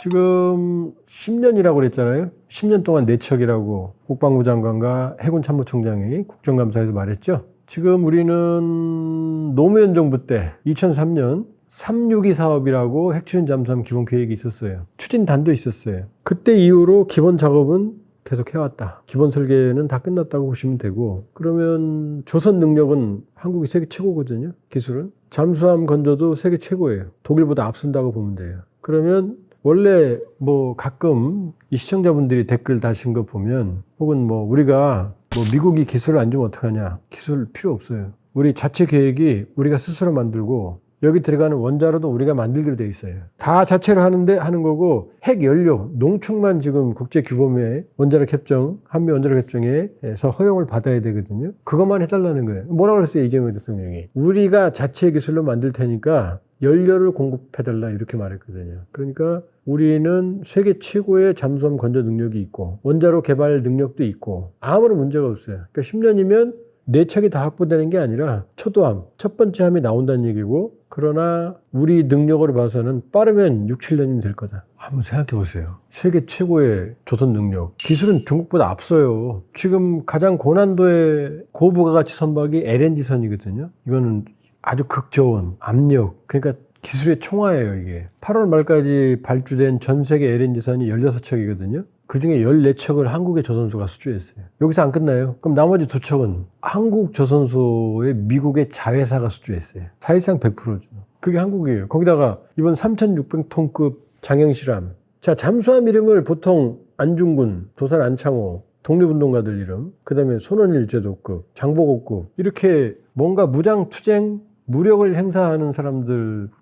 지금 10년이라고 그랬잖아요. 10년 동안 내척이라고 국방부 장관과 해군 참모총장이 국정감사에서 말했죠. 지금 우리는 노무현 정부 때 2003년 362 사업이라고 핵추진 잠수함 기본 계획이 있었어요. 추진단도 있었어요. 그때 이후로 기본 작업은 계속 해왔다. 기본 설계는 다 끝났다고 보시면 되고 그러면 조선 능력은 한국이 세계 최고거든요. 기술은. 잠수함 건조도 세계 최고예요. 독일보다 앞선다고 보면 돼요. 그러면 원래 뭐 가끔 이 시청자분들이 댓글 다신 거 보면 혹은 뭐 우리가 뭐 미국이 기술을 안 주면 어떡하냐. 기술 필요 없어요. 우리 자체 계획이 우리가 스스로 만들고 여기 들어가는 원자로도 우리가 만들기로 돼 있어요. 다 자체로 하는 거고 핵 연료, 농축만 지금 국제규범의 원자력 협정, 한미 원자력 협정에서 허용을 받아야 되거든요. 그것만 해달라는 거예요. 뭐라고 그랬어요, 이재명 대통령이? 우리가 자체 기술로 만들 테니까 연료를 공급해달라 이렇게 말했거든요. 그러니까 우리는 세계 최고의 잠수함 건조 능력이 있고 원자로 개발 능력도 있고 아무런 문제가 없어요. 그러니까 10년이면 내척이 다 확보되는 게 아니라 초도함, 첫 번째 함이 나온다는 얘기고 그러나 우리 능력으로 봐서는 빠르면 6, 7년이면 될 거다. 한번 생각해 보세요. 세계 최고의 조선 능력. 기술은 중국보다 앞서요. 지금 가장 고난도의 고부가가치 선박이 LNG선이거든요. 이거는 아주 극저온, 압력, 그러니까 기술의 총화예요, 이게. 8월 말까지 발주된 전 세계 LNG선이 16척이거든요. 그 중에 14척을 한국의 조선소가 수주했어요. 여기서 안 끝나요. 그럼 나머지 2척은 한국 조선소의 미국의 자회사가 수주했어요. 사실상 100%죠. 그게 한국이에요. 거기다가 이번 3,600톤급 장형실함. 자, 잠수함 이름을 보통 안중근, 도산 안창호, 독립운동가들 이름, 그 다음에 손원일제도급, 장보고급 이렇게 뭔가 무장투쟁, 무력을 행사하는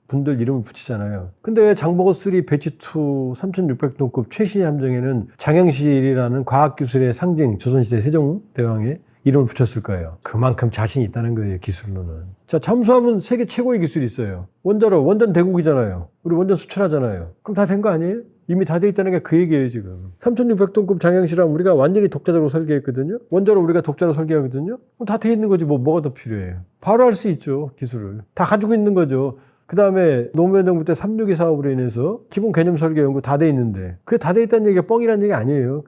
분들 이름을 붙이잖아요. 근데 왜 장보고 3 배치2 3600톤급 최신의 함정에는 장형실이라는 과학기술의 상징 조선시대 세종대왕의 이름을 붙였을까요? 그만큼 자신이 있다는 거예요, 기술로는. 자, 잠수함은 세계 최고의 기술이 있어요. 원자로, 원전 대국이잖아요. 우리 원전 수출하잖아요. 그럼 다 된 거 아니에요? 이미 다 돼 있다는 게 그 얘기예요, 지금. 3600톤급 장형실함 우리가 완전히 독자적으로 설계했거든요. 원자로 우리가 독자로 설계하거든요. 그럼 다 돼 있는 거지, 뭐가 더 필요해요. 바로 할 수 있죠, 기술을. 다 가지고 있는 거죠. 그 다음에 노무현 정부 때 362 사업으로 인해서 기본 개념 설계 연구 다 돼 있는데 그게 다 돼 있다는 얘기가 뻥이라는 얘기 아니에요.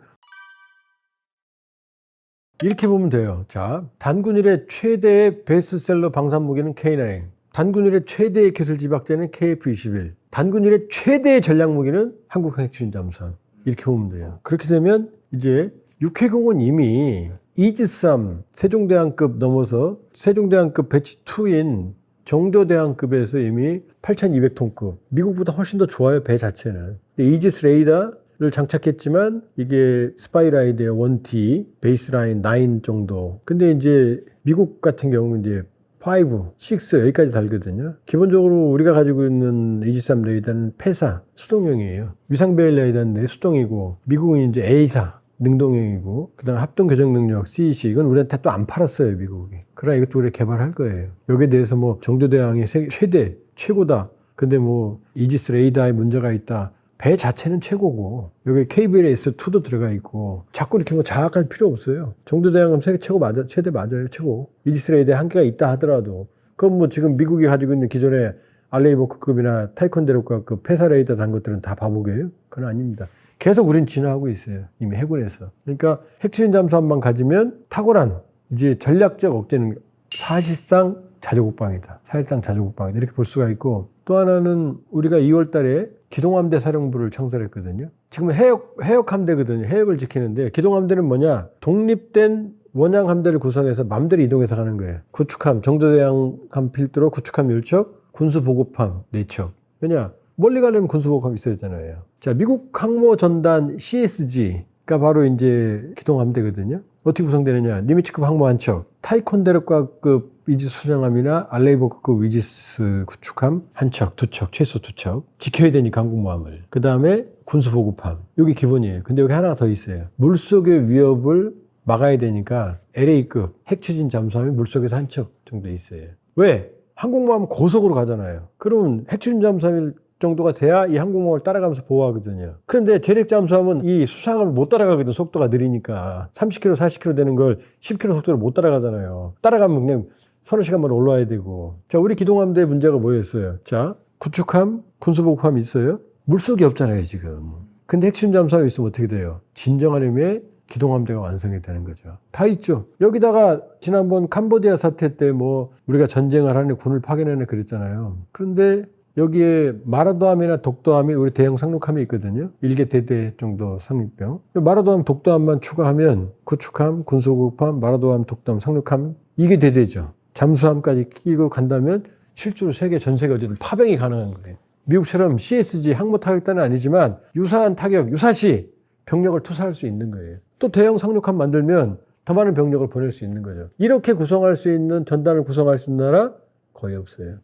이렇게 보면 돼요. 자, 단군 이래 최대의 베스트셀러 방산 무기는 K9. 단군 이래 최대의 기술 집약제는 KF-21. 단군 이래 최대의 전략 무기는 한국 핵추진 잠수함. 이렇게 보면 돼요. 그렇게 되면 이제 육해공은 이미 이지스함 세종대왕급 넘어서 세종대왕급 배치2인 정조대왕급에서 이미 8,200톤급. 미국보다 훨씬 더 좋아요, 배 자체는. 이지스 레이더를 장착했지만 이게 스파이라이드의 1T, 베이스라인 9 정도. 근데 이제 미국 같은 경우는 이제 5, 6 여기까지 달거든요. 기본적으로 우리가 가지고 있는 이지스3 레이더는 폐사, 수동형이에요. 위상배열 레이더인데 수동이고 미국은 이제 A사. 능동형이고 그다음 합동 교정 능력 CEC 이건 우리한테 또 안 팔았어요, 미국이. 그러나 이것도 우리 개발할 거예요. 여기에 대해서 뭐 정조대왕이 최대 최고다. 근데 뭐 이지스 레이더에 문제가 있다. 배 자체는 최고고 여기 KBLS2도 들어가 있고 자꾸 이렇게 뭐 자학할 필요 없어요. 정조대왕은 세계 최고 맞아, 최대 맞아요, 최고. 이지스 레이더에 한계가 있다 하더라도 그건 뭐 지금 미국이 가지고 있는 기존의 알레이버크급이나 타이콘데로과급 폐사 레이더 단 것들은 다 바보게요? 그건 아닙니다. 계속 우린 진화하고 있어요. 이미 해군에서. 그러니까 핵추진 잠수함만 가지면 탁월한 이제 전략적 억제는 사실상 자주국방이다. 4.1당 자주국방이다. 이렇게 볼 수가 있고, 또 하나는 우리가 2월 달에 기동함대 사령부를 창설했거든요. 지금 해역함대거든요. 해역을 지키는데, 기동함대는 뭐냐? 독립된 원양 함대를 구성해서 맘대로 이동해서 가는 거예요. 구축함, 정조대왕함 필두로 구축함 10척, 군수보급함 4척. 왜냐? 멀리 가려면 군수보급함 있어야 되잖아요. 자, 미국 항모전단 CSG가 바로 이제 기동함대거든요. 어떻게 구성되느냐? 니미츠급 항모 한 척, 타이콘데르과급 이지스 수령함이나 알레이버급 이지스 구축함 한 척, 2척, 최소 2척. 지켜야 되니까 항공모함을. 그 다음에 군수보급함. 이게 기본이에요. 근데 여기 하나 더 있어요. 물속의 위협을 막아야 되니까 LA급 핵추진 잠수함이 물속에서 한 척 정도 있어요. 왜? 항공모함 고속으로 가잖아요. 그러면 핵추진 잠수함 정도가 돼야 이 항공모함을 따라가면서 보호하거든요. 그런데 대륙 잠수함은 이 수상함을 못 따라가거든. 속도가 느리니까. 30km, 40km 되는 걸 10km 속도로 못 따라가잖아요. 따라가면 그냥 서너 시간 만에 올라와야 되고. 자, 우리 기동함대의 문제가 뭐였어요? 자, 구축함, 군수보급함 있어요? 물속이 없잖아요, 지금. 근데 핵심 잠수함이 있으면 어떻게 돼요? 진정한 의미의 기동함대가 완성이 되는 거죠. 다 있죠. 여기다가 지난번 캄보디아 사태 때 뭐 우리가 전쟁을 하는 군을 파견하는 그랬잖아요. 그런데 여기에 마라도함이나 독도함이 우리 대형 상륙함이 있거든요. 1개 대대 정도 상륙병. 마라도함, 독도함만 추가하면 구축함, 군수보급함, 마라도함, 독도함, 상륙함 이게 대대죠. 잠수함까지 끼고 간다면 실제로 전 세계 어디든 파병이 가능한 거예요. 미국처럼 CSG 항모 타격단은 아니지만 유사한 타격, 유사시 병력을 투사할 수 있는 거예요. 또 대형 상륙함 만들면 더 많은 병력을 보낼 수 있는 거죠. 이렇게 구성할 수 있는 전단을 구성할 수 있는 나라 거의 없어요.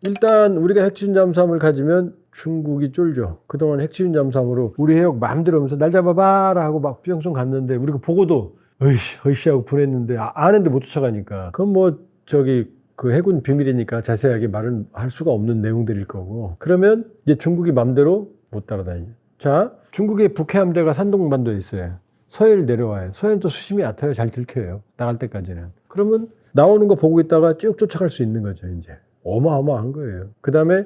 일단 우리가 핵추진 잠수함을 가지면 중국이 쫄죠. 그동안 핵추진 잠수함으로 우리 해역 마음대로 하면서 날 잡아봐라 하고 막 비영성 갔는데 우리가 보고도 으이씨 하고 보냈는데 아는데 못 쫓아가니까 그건 뭐 그 해군 비밀이니까 자세하게 말은 할 수가 없는 내용들일 거고 그러면 이제 중국이 마음대로 못 따라다니죠. 자, 중국의 북해함대가 산동반도에 있어요. 서해를 내려와요. 서해는 또 수심이 얕아요. 잘 들켜요. 나갈 때까지는. 그러면 나오는 거 보고 있다가 쭉 쫓아갈 수 있는 거죠, 이제. 어마어마한 거예요. 그 다음에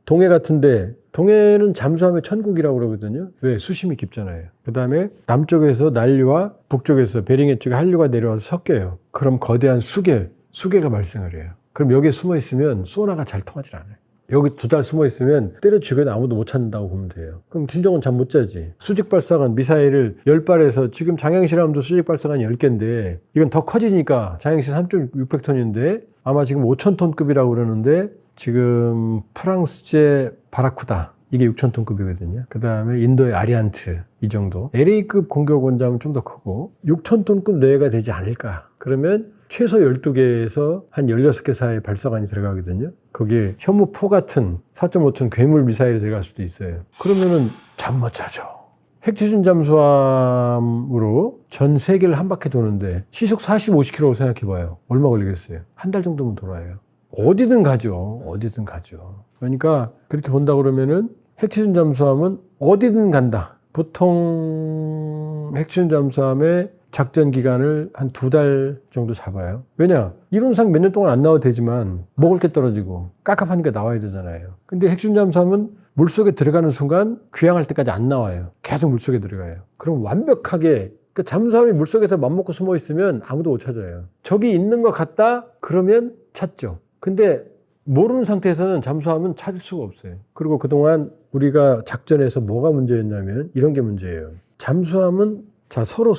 동해 같은데, 동해는 잠수함의 천국이라고 그러거든요. 왜? 수심이 깊잖아요. 그 다음에 남쪽에서 난류와 북쪽에서 베링해 쪽에 한류가 내려와서 섞여요. 그럼 거대한 수계가 발생을 해요. 그럼 여기에 숨어 있으면 소나가 잘 통하지 않아요. 여기 2달 숨어 있으면 때려 죽여도 아무도 못 찾는다고 보면 돼요. 그럼 김정은 잠 못 자지. 수직 발사관 미사일을 10발에서 지금 장행실함도 수직 발사관이 10개인데 이건 더 커지니까 장행실 3,600톤인데 아마 지금 5,000톤급이라고 그러는데 지금 프랑스제 바라쿠다 이게 6,000톤급이거든요. 그 다음에 인도의 아리안트 이 정도. LA급 공격 원잠은 좀 더 크고 6,000톤급 내외가 되지 않을까. 그러면 최소 12개에서 한 16개 사이의 발사관이 들어가거든요. 거기에 현무4 같은 4.5톤 괴물 미사일이 들어갈 수도 있어요. 그러면은 잠 못 자죠. 핵추진 잠수함으로 전 세계를 한 바퀴 도는데 시속 40, 50km로 생각해봐요. 얼마 걸리겠어요? 한 달 정도면 돌아요. 어디든 가죠. 그러니까 그렇게 본다 그러면은 핵추진 잠수함은 어디든 간다. 보통 핵추진 잠수함의 작전 기간을 한 2달 정도 잡아요. 왜냐? 이론상 몇 년 동안 안 나와도 되지만 먹을 게 떨어지고 깝깝하니까 나와야 되잖아요. 근데 핵추진 잠수함은 물속에 들어가는 순간 귀향할 때까지 안 나와요. 계속 물속에 들어가요. 그럼 완벽하게 잠수함이 물속에서 맘먹고 숨어 있으면 아무도 못 찾아요. 적이 있는 것 같다? 그러면 찾죠. 근데 모르는 상태에서는 잠수함은 찾을 수가 없어요. 그리고 그동안 우리가 작전에서 뭐가 문제였냐면 이런 게 문제예요. 잠수함은 서로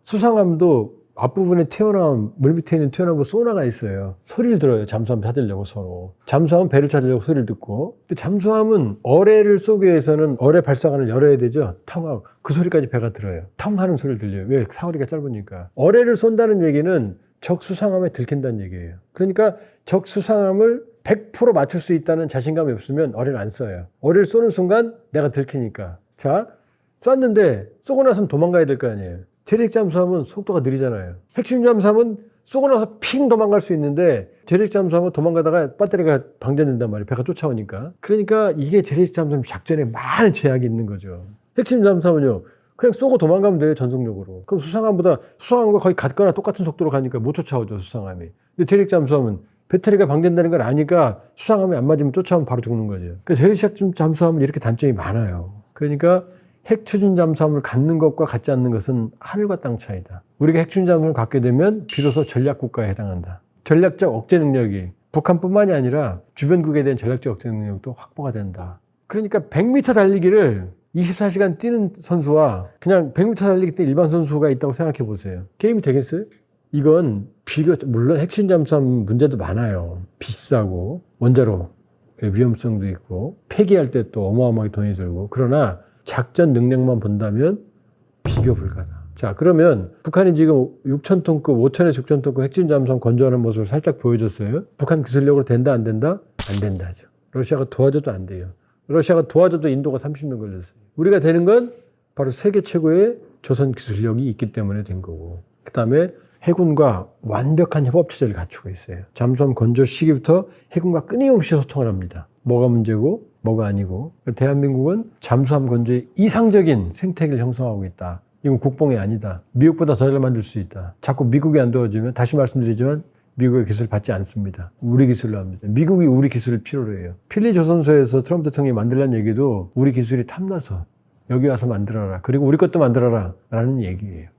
수상함도 앞부분에 물 밑에 있는 튀어나온 소나가 있어요. 소리를 들어요. 잠수함 찾으려고 서로. 잠수함은 배를 찾으려고 소리를 듣고. 근데 잠수함은 어뢰를 쏘기 위해서는 어뢰 발사관을 열어야 되죠. 텅하고. 그 소리까지 배가 들어요. 텅 하는 소리를 들려요. 왜? 사거리가 짧으니까. 어뢰를 쏜다는 얘기는 적 수상함에 들킨다는 얘기예요. 그러니까 적 수상함을 100% 맞출 수 있다는 자신감이 없으면 어뢰를 안 쏴요. 어뢰를 쏘는 순간 내가 들키니까. 자, 쐈는데 쏘고 나서는 도망가야 될 거 아니에요. 대륙 잠수함은 속도가 느리잖아요. 핵심 잠수함은 쏘고 나서 핑 도망갈 수 있는데 대륙 잠수함은 도망가다가 배터리가 방전된단 말이에요. 배가 쫓아오니까. 그러니까 이게 대륙 잠수함 작전에 많은 제약이 있는 거죠. 핵심 잠수함은요. 그냥 쏘고 도망가면 돼요. 전속력으로. 그럼 수상함과 거의 같거나 똑같은 속도로 가니까 못 쫓아오죠. 수상함이. 근데 대륙 잠수함은 배터리가 방전되는 걸 아니까 수상함이 안 맞으면 쫓아오면 바로 죽는 거죠. 그래서 대륙 잠수함은 이렇게 단점이 많아요. 그러니까 핵추진 잠수함을 갖는 것과 갖지 않는 것은 하늘과 땅 차이다. 우리가 핵추진 잠수함을 갖게 되면 비로소 전략국가에 해당한다. 전략적 억제 능력이 북한뿐만이 아니라 주변국에 대한 전략적 억제 능력도 확보가 된다. 그러니까 100m 달리기를 24시간 뛰는 선수와 그냥 100m 달리기 뛰는 일반 선수가 있다고 생각해 보세요. 게임이 되겠어요? 이건 물론 핵추진 잠수함 문제도 많아요. 비싸고 원자로 위험성도 있고 폐기할 때 또 어마어마하게 돈이 들고, 그러나 작전 능력만 본다면 비교 불가다. 자, 그러면 북한이 지금 6,000톤급, 5,000에서 6,000톤급 핵추진 잠수함 건조하는 모습을 살짝 보여줬어요. 북한 기술력으로 된다 안 된다? 안 된다죠. 러시아가 도와줘도 안 돼요. 러시아가 도와줘도 인도가 30년 걸렸어요. 우리가 되는 건 바로 세계 최고의 조선 기술력이 있기 때문에 된 거고, 그 다음에 해군과 완벽한 협업체제를 갖추고 있어요. 잠수함 건조 시기부터 해군과 끊임없이 소통을 합니다. 뭐가 문제고 뭐가 아니고. 대한민국은 잠수함 건조에 이상적인 생태계를 형성하고 있다. 이건 국뽕이 아니다. 미국보다 더 잘 만들 수 있다. 자꾸 미국이 안 도와주면, 다시 말씀드리지만 미국의 기술을 받지 않습니다. 우리 기술로 합니다. 미국이 우리 기술을 필요로 해요. 필리 조선소에서 트럼프 대통령이 만들라는 얘기도 우리 기술이 탐나서 여기 와서 만들어라. 그리고 우리 것도 만들어라. 라는 얘기예요.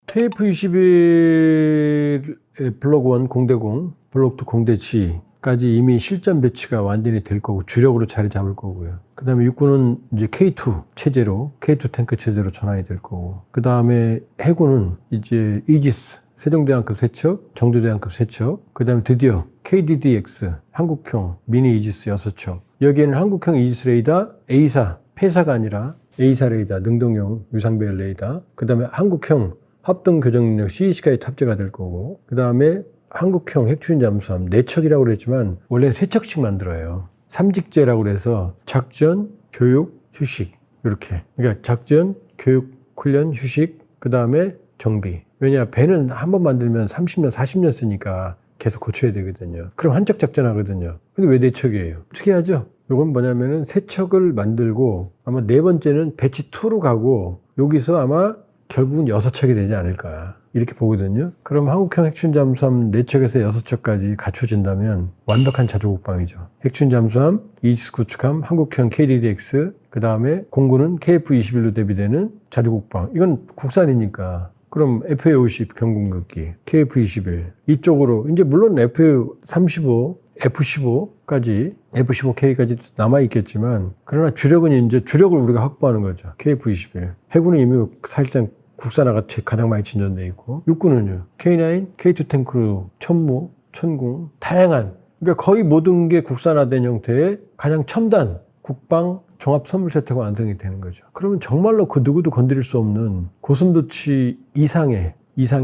KF-21 블록 1 공대공, 블록 2 공대지까지 이미 실전 배치가 완전히 될 거고 주력으로 자리 잡을 거고요. 그 다음에 육군은 이제 K2 체제로, K2 탱크 체제로 전환이 될 거고, 그 다음에 해군은 이제 이지스, 세종대왕급 세척, 정조대왕급 세척, 그 다음에 드디어 KDDX, 한국형 미니 이지스 6척. 여기에는 한국형 이지스 레이더 A사, 폐사가 아니라 A사 레이더, 능동용 유상배열 레이더, 그 다음에 한국형 합동 교정 능력 CEC까지 탑재가 될 거고, 그 다음에 한국형 핵추진 잠수함 4척이라고 그랬지만 원래는 3척씩 만들어요. 삼직제라고 그래서 작전, 교육, 휴식, 이렇게. 그러니까 작전, 교육, 훈련, 휴식, 그 다음에 정비. 왜냐, 배는 한 번 만들면 30년, 40년 쓰니까 계속 고쳐야 되거든요. 그럼 한척 작전 하거든요. 근데 왜 4척이에요? 특이하죠? 이건 뭐냐면은 3척을 만들고 아마 4번째는 배치 2로 가고 여기서 아마 결국은 6척이 되지 않을까, 이렇게 보거든요. 그럼 한국형 핵추진 잠수함 4척에서 6척까지 갖춰진다면 완벽한 자주국방이죠. 핵추진 잠수함, 이지스 구축함, 한국형 KDDX, 그 다음에 공군은 KF-21로 대비되는 자주국방. 이건 국산이니까. 그럼 FA-50 경공격기, KF-21 이쪽으로 이제 물론 FA-35, F-15까지, F-15K까지 남아있겠지만, 그러나 주력은 이제 주력을 우리가 확보하는 거죠. KF-21. 해군은 이미 사실상 국산화가 가장 많이 진전돼 있고, 육군은요, K9, K2 탱크로 천무, 천궁, 다양한, 그러니까 거의 모든 게 국산화된 형태의 가장 첨단 국방 종합 선물 세트가 완성이 되는 거죠. 그러면 정말로 그 누구도 건드릴 수 없는 고슴도치 이상의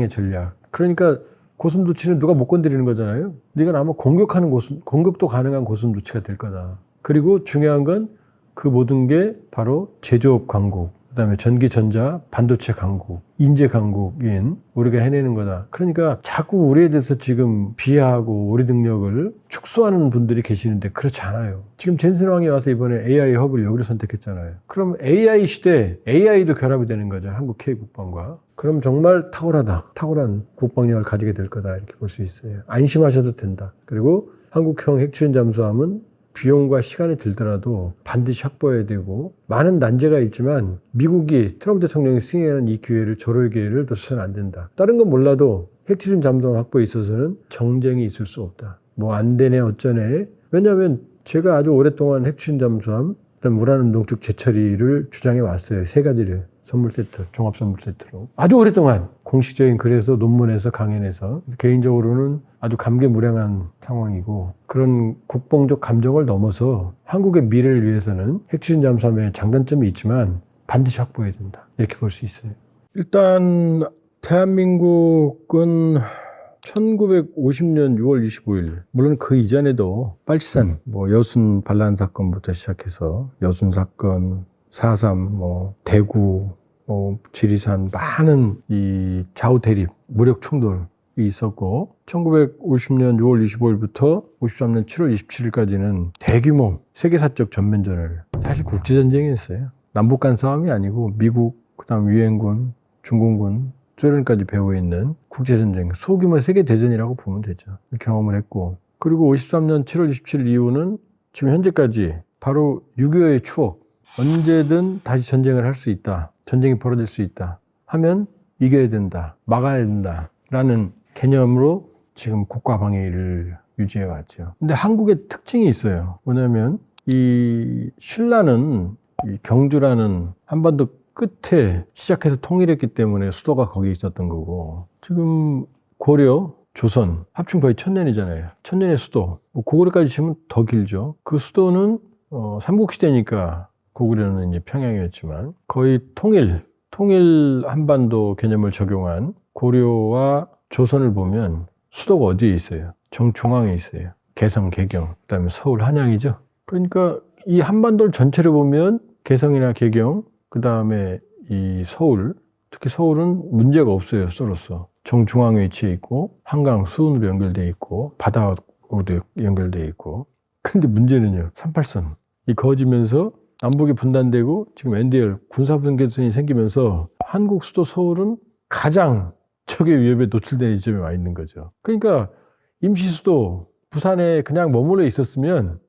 전략. 그러니까 고슴도치는 누가 못 건드리는 거잖아요. 이건 아마 공격도 가능한 고슴도치가 될 거다. 그리고 중요한 건 그 모든 게 바로 제조업 강국, 그 다음에 전기, 전자, 반도체 강국, 인재 강국인 우리가 해내는 거다. 그러니까 자꾸 우리에 대해서 지금 비하하고 우리 능력을 축소하는 분들이 계시는데 그렇지 않아요. 지금 젠슨 왕이 와서 이번에 AI 허브를 여기로 선택했잖아요. 그럼 AI 시대, AI도 결합이 되는 거죠. 한국 K국방과. 그럼 정말 탁월한 국방력을 가지게 될 거다, 이렇게 볼 수 있어요. 안심하셔도 된다. 그리고 한국형 핵추진 잠수함은 비용과 시간이 들더라도 반드시 확보해야 되고, 많은 난제가 있지만 미국이 트럼프 대통령이 승인하는 이 기회를, 저럴 기회를 놓쳐서는 안 된다. 다른 건 몰라도 핵추진 잠수함 확보에 있어서는 정쟁이 있을 수 없다. 뭐 안 되네 어쩌네. 왜냐하면 제가 아주 오랫동안 핵추진 잠수함, 그다음 우라늄 농축 재처리를 주장해 왔어요. 3가지를 선물 세트, 종합 선물 세트로 아주 오랫동안 공식적인 글에서, 논문에서, 강연에서. 개인적으로는 아주 감개무량한 상황이고, 그런 국뽕적 감정을 넘어서 한국의 미래를 위해서는 핵추진 잠수함의 장단점이 있지만 반드시 확보해야 된다, 이렇게 볼 수 있어요. 일단 대한민국은 1950년 6월 25일, 물론 그 이전에도 빨치산, 여순 반란 사건부터 시작해서 여순 사건, 4.3, 대구, 지리산, 많은 이 좌우 대립, 무력 충돌이 있었고, 1950년 6월 25일부터 53년 7월 27일까지는 대규모 세계사적 전면전을, 사실 국제전쟁이었어요. 남북 간 싸움이 아니고 미국, 그다음 유엔군, 중공군, 소련까지 배후에 있는 국제전쟁, 소규모 세계대전이라고 보면 되죠. 경험을 했고, 그리고 53년 7월 27일 이후는 지금 현재까지 바로 6.25의 추억, 언제든 다시 전쟁을 할 수 있다, 전쟁이 벌어질 수 있다, 하면 이겨야 된다, 막아야 된다라는 개념으로 지금 국가 방위를 유지해 왔죠. 근데 한국의 특징이 있어요. 뭐냐면 이 신라는 이 경주라는 한반도 끝에 시작해서 통일했기 때문에 수도가 거기 있었던 거고, 지금 고려, 조선 합치면 거의 1000년이잖아요. 1000년의 수도. 뭐 고구려까지 치면 더 길죠. 그 수도는 삼국시대니까 고구려는 이제 평양이었지만 거의 통일 한반도 개념을 적용한 고려와 조선을 보면 수도가 어디에 있어요? 정중앙에 있어요. 개성, 개경, 그다음에 서울, 한양이죠. 그러니까 이 한반도를 전체를 보면 개성이나 개경, 그다음에 이 서울, 특히 서울은 문제가 없어요. 수도로서 정중앙에 위치해 있고 한강 수은으로 연결되어 있고 바다하고도 연결되어 있고. 그런데 문제는요, 38선 이 그어지면서 남북이 분단되고 지금 NDL 군사분계선이 생기면서 한국 수도 서울은 가장 적의 위협에 노출된 지점에 와 있는 거죠. 그러니까 임시수도 부산에 그냥 머물러 있었다면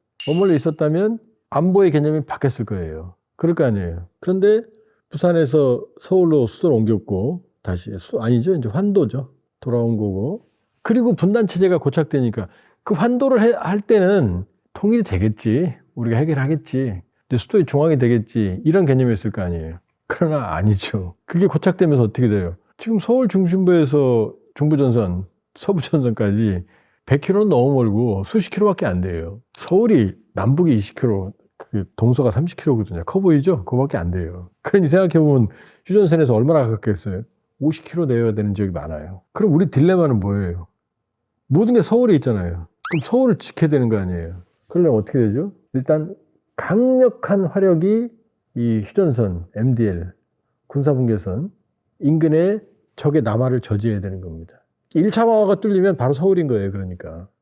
안보의 개념이 바뀌었을 거예요. 그럴 거 아니에요. 그런데 부산에서 서울로 수도를 옮겼고, 다시 아니죠, 이제 환도죠, 돌아온 거고. 그리고 분단 체제가 고착되니까 그 환도를 할 때는 통일이 되겠지, 우리가 해결하겠지, 근데 수도의 중앙이 되겠지, 이런 개념이었을 거 아니에요. 그러나 아니죠. 그게 고착되면서 어떻게 돼요? 지금 서울 중심부에서 중부전선, 서부전선까지 100km는 너무 멀고 수십 킬로밖에 안 돼요. 서울이 남북이 20km, 그 동서가 30km거든요. 커 보이죠? 그거밖에 안 돼요. 그러니 생각해보면 휴전선에서 얼마나 가깝겠어요? 50km 내야 되는 지역이 많아요. 그럼 우리 딜레마는 뭐예요? 모든 게 서울에 있잖아요. 그럼 서울을 지켜야 되는 거 아니에요? 그러려면 어떻게 되죠? 일단 강력한 화력이 이 휴전선, MDL, 군사분계선 인근에 적의 남하를 저지해야 되는 겁니다. 1차 방어가 뚫리면 바로 서울인 거예요.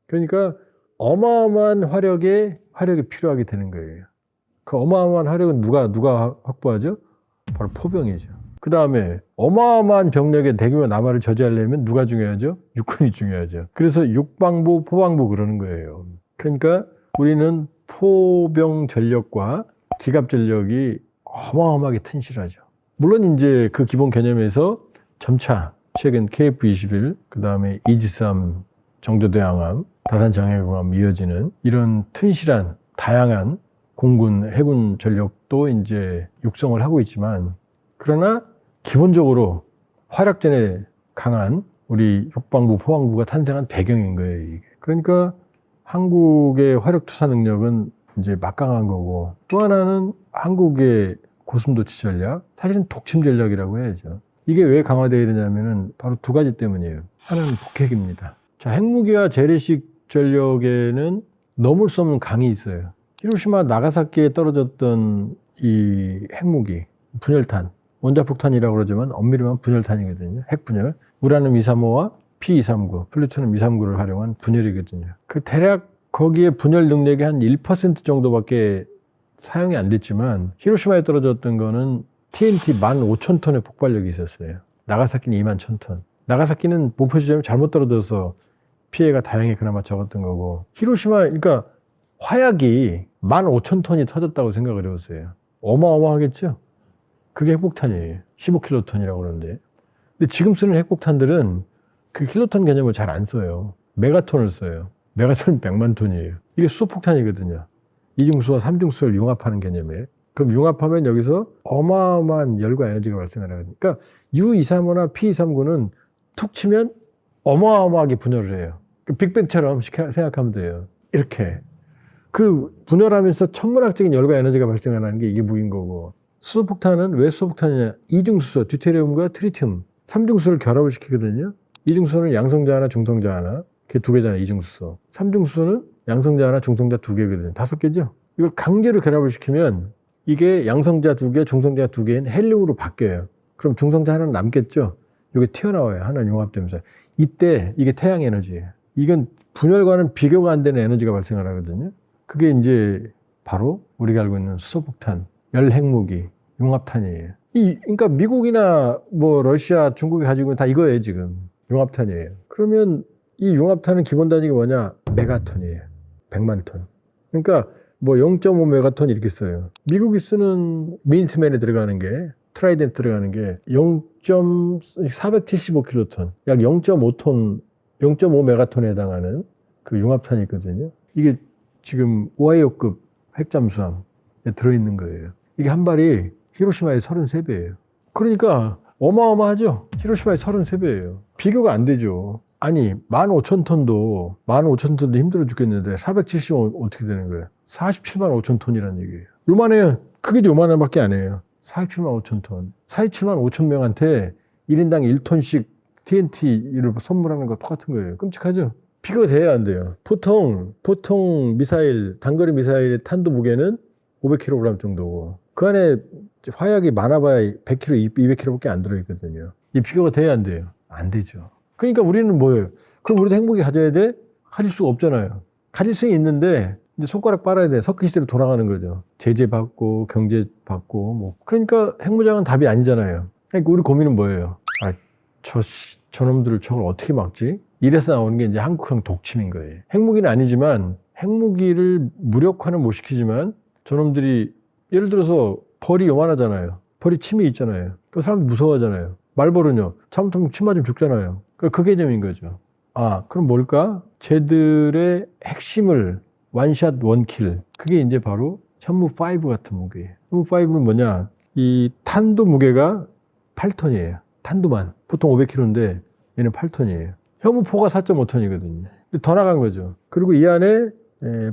그러니까 어마어마한 화력이 필요하게 되는 거예요. 그 어마어마한 화력은 누가 확보하죠? 바로 포병이죠. 그 다음에 어마어마한 병력의 대규모 남하를 저지하려면 누가 중요하죠? 육군이 중요하죠. 그래서 육방부, 포방부 그러는 거예요. 그러니까 우리는 포병 전력과 기갑 전력이 어마어마하게 튼실하죠. 물론 이제 그 기본 개념에서 점차 최근 KF-21, 그 다음에 이지스함, 정조대항함, 다산장해공함 이어지는 이런 튼실한 다양한 공군, 해군 전력도 이제 육성을 하고 있지만, 그러나 기본적으로 화력전에 강한 우리 국방부, 포방부가 탄생한 배경인 거예요, 이게. 그러니까 한국의 화력 투사 능력은 이제 막강한 거고, 또 하나는 한국의 고슴도치 전략, 사실은 독침 전략이라고 해야죠. 이게 왜 강화되어 있느냐면은 바로 두 가지 때문이에요. 하나는 북핵입니다. 자, 핵무기와 재래식 전력에는 넘을 수 없는 강이 있어요. 히로시마, 나가사키에 떨어졌던 이 핵무기, 분열탄, 원자폭탄이라고 그러지만 엄밀히 말하면 분열탄이거든요. 핵분열. 우라늄 235와 P239, 플루토늄 239를 활용한 분열이거든요. 그 대략 거기에 분열 능력이 한 1% 정도밖에 사용이 안 됐지만, 히로시마에 떨어졌던 거는 TNT 15,000톤의 폭발력이 있었어요. 나가사키는 21,000톤. 나가사키는 목표 지점이 잘못 떨어져서 피해가 다행히 그나마 적었던 거고, 히로시마, 그러니까 화약이 15,000톤이 터졌다고 생각을 해보세요. 어마어마하겠죠? 그게 핵폭탄이에요. 15킬로톤이라고 그러는데. 근데 지금 쓰는 핵폭탄들은 그 킬로톤 개념을 잘 안 써요. 메가톤을 써요. 메가톤은 100만 톤이에요. 이게 수소폭탄이거든요. 이중수와 삼중수를 융합하는 개념이에요. 그럼 융합하면 여기서 어마어마한 열과 에너지가 발생하는 거니까, 그러니까 U235나 P239는 툭 치면 어마어마하게 분열을 해요. 빅뱅처럼 생각하면 돼요. 이렇게. 그 분열하면서 천문학적인 열과 에너지가 발생하는 게 이게 무기인 거고, 수소폭탄은 왜 수소폭탄이냐? 이중수소, 듀테리움과 트리튬, 삼중수소를 결합을 시키거든요. 이중수소는 양성자 하나, 중성자 하나. 그게 두 개잖아요, 이중수소. 삼중수소는 양성자 하나, 중성자 두 개거든요. 5개죠? 이걸 강제로 결합을 시키면 이게 양성자 2개, 중성자 2개인 헬륨으로 바뀌어요. 그럼 중성자 하나는 남겠죠? 이게 튀어나와요. 하나는 융합되면서. 이때 이게 태양 에너지예요. 이건 분열과는 비교가 안 되는 에너지가 발생을 하거든요. 그게 이제 바로 우리가 알고 있는 수소폭탄, 열핵무기, 융합탄이에요. 그러니까 미국이나 뭐 러시아, 중국이 가지고 있는 다 이거예요, 지금. 융합탄이에요. 그러면 이 융합탄은 기본 단위가 뭐냐? 메가톤이에요. 100만 톤. 그러니까 뭐 0.5 메가톤 이렇게 써요. 미국이 쓰는 미니트맨에 들어가는 게 트라이덴트 들어가는 게 475킬로톤, 약 0.5톤, 0.5 메가톤에 해당하는 그 융합탄이 있거든요. 이게 지금 오하이오급 핵잠수함에 들어있는 거예요. 이게 한 발이 히로시마의 33배예요. 그러니까 어마어마하죠. 히로시마의 33배예요. 비교가 안 되죠. 아니 15,000톤도 힘들어 죽겠는데 470은 어떻게 되는 거예요? 47만 5천 톤이라는 얘기예요. 요만해요. 크기도 요만한 밖에 안 해요. 47만 5천 톤. 47만 5천 명한테 1인당 1톤씩 TNT를 선물하는 거 똑같은 거예요. 끔찍하죠? 비교가 돼야 안 돼요. 보통 미사일, 단거리 미사일의 탄도 무게는 500kg 정도고 그 안에 화약이 많아봐야 100kg, 200kg밖에 안 들어있거든요. 이 비교가 돼야 안 돼요? 안 되죠. 그러니까 우리는 뭐예요? 그럼 우리도 핵무기 가져야 돼? 가질 수가 없잖아요. 가질 수 있는데 이제 손가락 빨아야 돼. 석기 시대로 돌아가는 거죠. 제재 받고 경제 받고 뭐. 그러니까 핵무장은 답이 아니잖아요. 그러니까 우리 고민은 뭐예요? 저놈들을 저걸 어떻게 막지? 이래서 나오는 게 이제 한국형 독침인 거예요. 핵무기는 아니지만 핵무기를 무력화는 못 시키지만 저놈들이 예를 들어서 벌이 요만하잖아요. 벌이 침이 있잖아요. 그 사람들 무서워하잖아요. 말벌은요. 잘못하면 침 맞으면 죽잖아요. 그 개념인 거죠. 그럼 뭘까? 쟤들의 핵심을 원샷 원킬. 그게 이제 바로 현무5 같은 무기예요. 현무5는 뭐냐? 이 탄도 무게가 8톤이에요. 탄도만. 보통 500kg인데 얘는 8톤이에요. 현무4가 4.5톤이거든요. 더 나간 거죠. 그리고 이 안에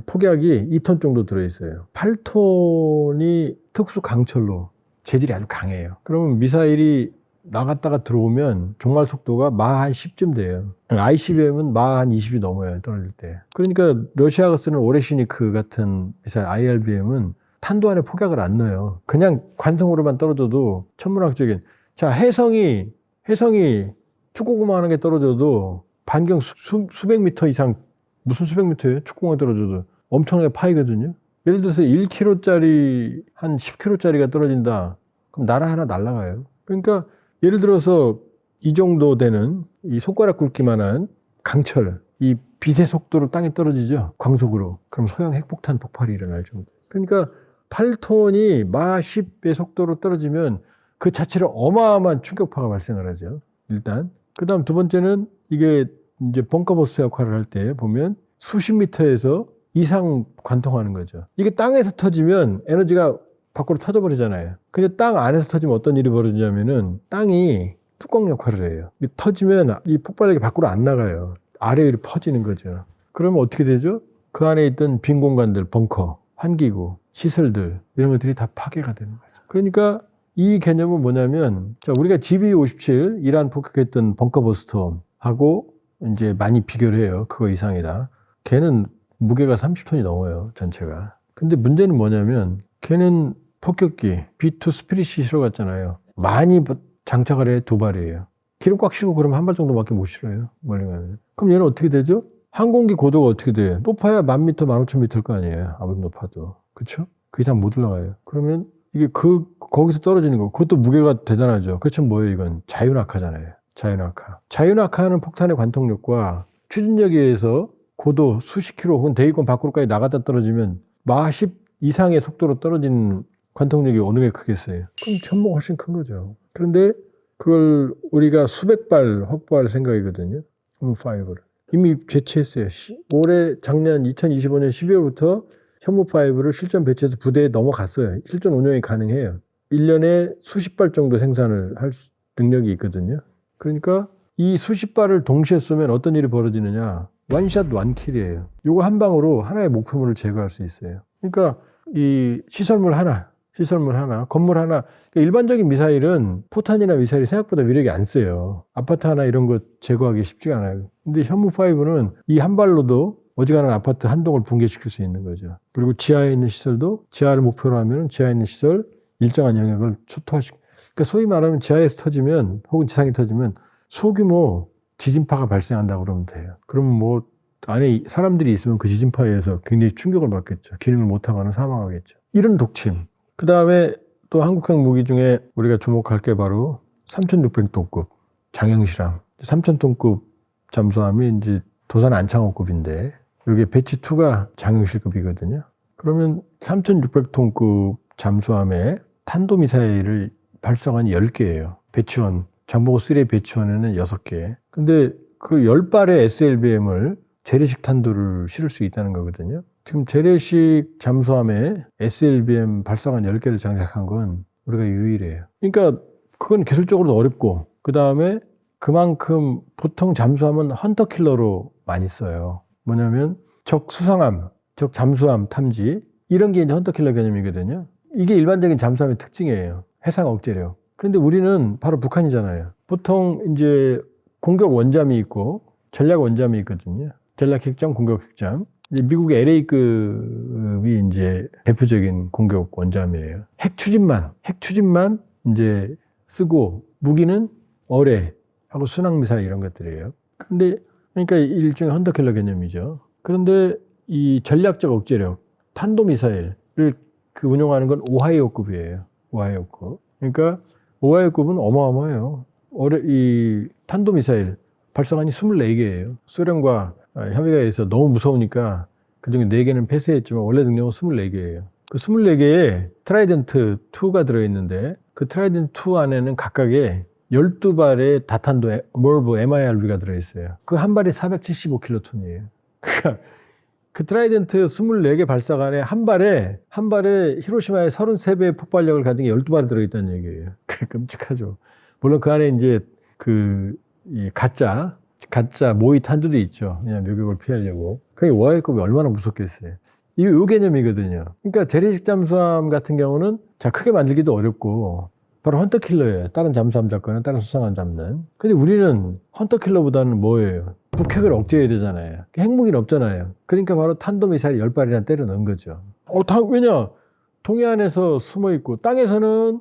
폭약이 2톤 정도 들어있어요. 8톤이 특수 강철로 재질이 아주 강해요. 그러면 미사일이 나갔다가 들어오면 종말 속도가 마 한 10쯤 돼요. ICBM은 마 한 20이 넘어요, 떨어질 때. 그러니까 러시아가 쓰는 오레시니크 같은 미사일 IRBM은 탄도 안에 폭약을 안 넣어요. 그냥 관성으로만 떨어져도 천문학적인. 자, 혜성이 축구공만 게 떨어져도 반경 수백 미터 이상, 무슨 수백 미터예요? 축구공만 떨어져도 엄청나게 파이거든요. 예를 들어서 1kg짜리 한 10kg짜리가 떨어진다. 그럼 나라 하나 날아가요. 그러니까 예를 들어서 이 정도 되는 이 손가락 굵기만한 강철, 이 빛의 속도로 땅에 떨어지죠. 광속으로. 그럼 소형 핵폭탄 폭발이 일어날 정도. 그러니까 8톤이 마 10의 속도로 떨어지면 그 자체로 어마어마한 충격파가 발생을 하죠. 일단. 그 다음 두 번째는 이게 이제 벙커버스터 역할을 할 때 보면 수십 미터에서 이상 관통하는 거죠. 이게 땅에서 터지면 에너지가 밖으로 터져버리잖아요. 근데 땅 안에서 터지면 어떤 일이 벌어지냐면은 땅이 뚜껑 역할을 해요. 터지면 이 폭발력이 밖으로 안 나가요. 아래 위로 퍼지는 거죠. 그러면 어떻게 되죠? 그 안에 있던 빈 공간들, 벙커, 환기구, 시설들 이런 것들이 다 파괴가 되는 거죠. 그러니까 이 개념은 뭐냐면 우리가 GBU-57 이란 폭격했던 벙커버스터하고 이제 많이 비교를 해요. 그거 이상이다. 걔는 무게가 30톤이 넘어요. 전체가. 근데 문제는 뭐냐면 걔는 폭격기 B2 스피릿이 실어갔잖아요. 많이 장착을 해 2발이에요. 기름 꽉 씌고 그러면 한 발 정도밖에 못 실어요. 멀리 가면. 그럼 얘는 어떻게 되죠? 항공기 고도가 어떻게 돼요? 높아야 10,000m, 15,000m일 거 아니에요. 아무리 높아도. 그렇죠? 그 이상 못 올라가요. 그러면 이게 거기서 떨어지는 거. 그것도 무게가 대단하죠. 그렇죠? 뭐예요? 이건 자유낙하잖아요. 자유낙하는 폭탄의 관통력과 추진력에 의해서 고도 수십 킬로 혹은 대기권 밖으로까지 나갔다 떨어지면 마 10 이상의 속도로 떨어진 관통력이 어느 게 크겠어요? 그럼 현무가 훨씬 큰 거죠. 그런데 그걸 우리가 수백 발 확보할 생각이거든요. 현무5를. 이미 배치했어요. 작년 2025년 12월부터 현무5를 실전 배치해서 부대에 넘어갔어요. 실전 운영이 가능해요. 1년에 수십 발 정도 생산을 할 능력이 있거든요. 그러니까 이 수십 발을 동시에 쏘면 어떤 일이 벌어지느냐. 원샷 원킬이에요. 요거 한 방으로 하나의 목표물을 제거할 수 있어요. 그러니까 이 시설물 하나, 건물 하나. 그러니까 일반적인 미사일은 포탄이나 미사일이 생각보다 위력이 안 세요. 아파트 하나 이런 거 제거하기 쉽지가 않아요. 근데 현무5는 이 한 발로도 어지간한 아파트 한 동을 붕괴시킬 수 있는 거죠. 그리고 지하에 있는 시설도 지하를 목표로 하면 지하에 있는 시설 일정한 영역을 초토화시키고. 그러니까 소위 말하면 지하에서 터지면 혹은 지상에 터지면 소규모 지진파가 발생한다고 그러면 돼요. 그러면 뭐 안에 사람들이 있으면 그 지진파에 의해서 굉장히 충격을 받겠죠. 기능을 못하거나 사망하겠죠. 이런 독침. 그 다음에 또 한국형 무기 중에 우리가 주목할 게 바로 3,600톤급 장영실함. 3,000톤급 잠수함이 이제 도산 안창호급인데 이게 배치2가 장영실급이거든요. 그러면 3,600톤급 잠수함에 탄도미사일을 발사관이 10개예요. 배치원, 장보고 3의 배치원에는 6개. 근데 그 10발의 SLBM을 재래식 탄두를 실을 수 있다는 거거든요. 지금 재래식 잠수함에 SLBM 발사관 10개를 장착한 건 우리가 유일해요. 그러니까 그건 기술적으로도 어렵고, 그 다음에 그만큼 보통 잠수함은 헌터킬러로 많이 써요. 뭐냐면 적 수상함, 적 잠수함 탐지, 이런 게 이제 헌터킬러 개념이거든요. 이게 일반적인 잠수함의 특징이에요. 해상 억제력. 그런데 우리는 바로 북한이잖아요. 보통 이제 공격 원잠이 있고 전략 원잠이 있거든요. 전략 핵잠, 공격 핵잠. 미국의 LA급이 이제 대표적인 공격 원잠이에요. 핵 추진만 이제 쓰고, 무기는 어뢰하고 순항미사일 이런 것들이에요. 근데 그러니까 일종의 헌터킬러 개념이죠. 그런데 이 전략적 억제력, 탄도미사일을 운용하는 건 오하이오급이에요. 오하이오급. 그러니까 오하이오급은 어마어마해요. 이 탄도미사일 발사관이 24개예요. 소련과 협의가 돼서 너무 무서우니까 그중에 4개는 폐쇄했지만 원래 능력은 24개예요. 그 24개에 트라이던트 2가 들어있는데, 그 트라이던트 2 안에는 각각에 12발의 다탄도 몰브 MIRV가 들어있어요. 그 한 발이 475킬로톤이에요. 그러니까 그 트라이던트 24개 발사관에 한 발에 히로시마의 33배의 폭발력을 가진 게 12발이 들어있다는 얘기예요. 끔찍하죠. 물론 그 안에 이제 이 가짜 모의 탄두도 있죠. 그냥 묘격을 피하려고. 그게 오하이급이 얼마나 무섭겠어요. 이 개념이거든요. 그러니까 재래식 잠수함 같은 경우는 크게 만들기도 어렵고 바로 헌터킬러예요. 다른 잠수함 잡거나 다른 수상함 잡는. 근데 우리는 헌터킬러보다는 뭐예요? 북핵을 억제해야 되잖아요. 핵무기는 없잖아요. 그러니까 바로 탄도미사일 10발이나 때려 넣은 거죠. 왜냐? 동해안에서 숨어 있고, 땅에서는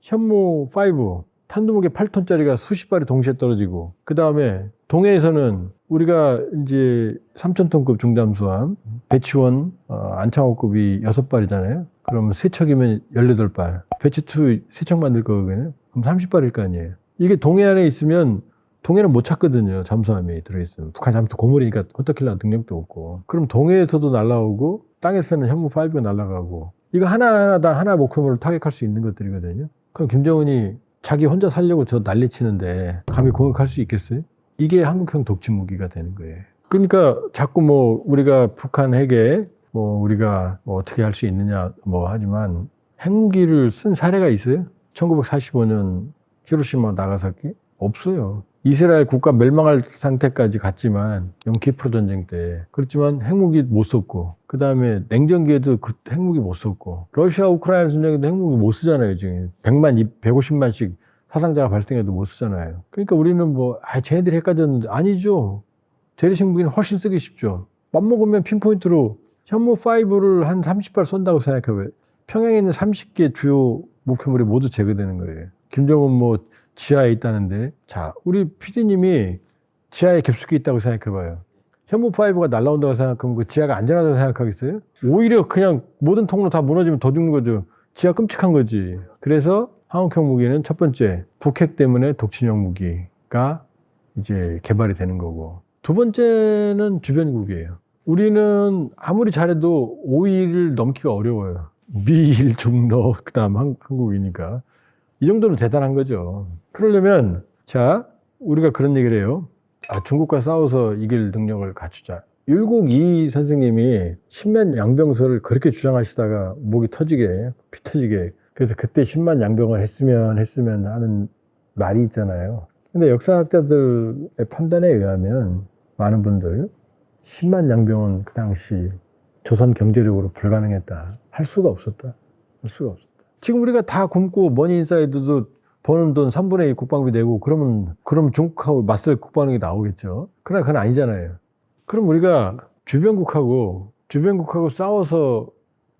현무5 탄두무게 8톤짜리가 수십 발이 동시에 떨어지고, 그 다음에 동해에서는 우리가 이제 3,000톤급 중잠수함 배치원 안창호급이 6발이잖아요. 그럼 세척이면 18발. 배치2 세척 만들 거거든요. 그럼 30발일 거 아니에요. 이게 동해안에 있으면 동해는 못 찾거든요. 잠수함이 들어있으면. 북한 잠수 고물이니까 헌터킬러 능력도 없고. 그럼 동해에서도 날아오고 땅에서는 현무5가 날아가고, 이거 하나하나 다 하나 목표물을 타격할 수 있는 것들이거든요. 그럼 김정은이 자기 혼자 살려고 저 난리치는데 감히 공격할 수 있겠어요? 이게 한국형 독침 무기가 되는 거예요. 그러니까 자꾸 우리가 북한 핵에 우리가 어떻게 할 수 있느냐 하지만, 핵무기를 쓴 사례가 있어요? 1945년 히로시마 나가사키? 없어요. 이스라엘 국가 멸망할 상태까지 갔지만, 용키프로 전쟁 때. 그렇지만 핵무기 못 썼고, 그 다음에 냉전기에도 그 핵무기 못 썼고, 러시아 우크라이나 전쟁에도 핵무기 못 쓰잖아요. 지금 150만씩 사상자가 발생해도 못 쓰잖아요. 그러니까 우리는 쟤네들이 핵 가졌는데, 아니죠. 재래식 무기는 훨씬 쓰기 쉽죠. 맘먹으면 핀포인트로 현무5를 한 30발 쏜다고 생각해봐요. 평양에 있는 30개 주요 목표물이 모두 제거되는 거예요. 김정은 지하에 있다는데, 자, 우리 PD님이 지하에 깊숙이 있다고 생각해봐요. 현무5가 날라온다고 생각하면 그 지하가 안전하다고 생각하겠어요? 오히려 그냥 모든 통로 다 무너지면 더 죽는 거죠. 지하 끔찍한 거지. 그래서 한국형 무기는 첫 번째, 북핵 때문에 독침형 무기가 이제 개발이 되는 거고, 두 번째는 주변국이에요. 우리는 아무리 잘해도 5위를 넘기가 어려워요. 미일, 중러, 그 다음 한국이니까. 이 정도는 대단한 거죠. 그러려면, 우리가 그런 얘기를 해요. 중국과 싸워서 이길 능력을 갖추자. 율곡이 선생님이 십만 양병설을 그렇게 주장하시다가 목이 터지게, 피 터지게. 그래서 그때 10만 양병을 했으면 하는 말이 있잖아요. 근데 역사학자들의 판단에 의하면 많은 분들 10만 양병은 그 당시 조선 경제력으로 불가능했다. 할 수가 없었다. 지금 우리가 다 굶고 머니인사이드도 버는 돈 3분의 2 국방비 내고 그럼 중국하고 맞설 국방력이 나오겠죠. 그러나 그건 아니잖아요. 그럼 우리가 주변국하고 싸워서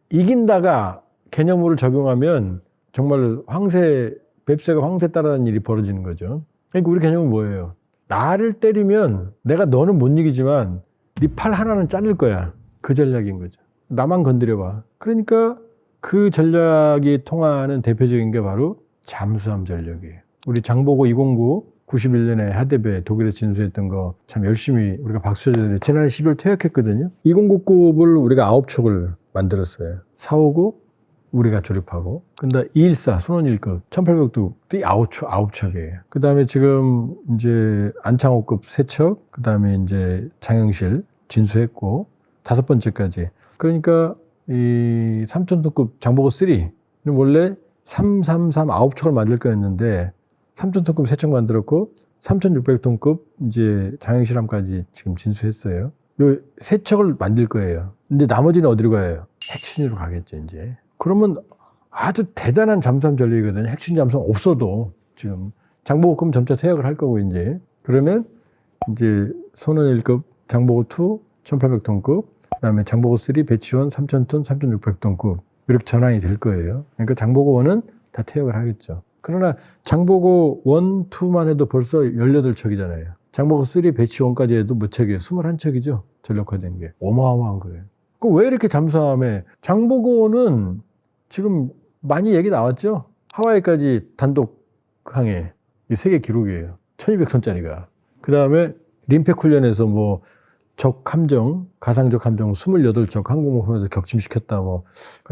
이긴다가 개념으로 적용하면 정말 뱁새가 황새 따라다니는 일이 벌어지는 거죠. 그러니까 우리 개념은 뭐예요? 나를 때리면 내가 너는 못 이기지만 네 팔 하나는 자를 거야. 그 전략인 거죠. 나만 건드려봐. 그러니까 그 전략이 통하는 대표적인 게 바로 잠수함 전력이에요. 우리 장보고 209 91년에 하대배 독일에 진수했던 거 참 열심히 우리가 박수 쳐줘야 지난해 12월 퇴역했거든요. 2099급을 우리가 9척을 만들었어요. 459, 우리가 조립하고. 근데 214 순원 1급 1800도 9척이에요. 그 다음에 지금 이제 안창호급 3척, 그 다음에 이제 장영실 진수했고 5번째까지. 그러니까 이 3000톤급 장보고 3는 원래 333 9척을 만들 거였는데 3000톤급 3척 만들었고 3600톤급 이제 장영실함까지 지금 진수했어요. 요 3척을 만들 거예요. 근데 나머지는 어디로 가요? 핵심으로 가겠죠, 이제. 그러면 아주 대단한 잠수함 전력이거든요. 핵심 잠수함 없어도 지금 장보고급 점차 퇴역을 할 거고, 이제. 그러면 이제 선원 1급 장보고 2 1800톤급, 그 다음에 장보고 3 배치원 3000톤 3600톤급 이렇게 전환이 될 거예요. 그러니까 장보고 1은 다 퇴역을 하겠죠. 그러나 장보고 1, 2만 해도 벌써 18척이잖아요. 장보고 3 배치원까지 해도 몇 척이에요? 21척이죠. 전력화된 게. 어마어마한 거예요. 그럼 왜 이렇게 잠수함에, 장보고는 지금 많이 얘기 나왔죠? 하와이까지 단독 항해. 이 세계 기록이에요. 1200톤짜리가. 그 다음에 림팩 훈련에서 뭐 적 함정, 가상적 함정 28적 항공모함에서 격침시켰다. 뭐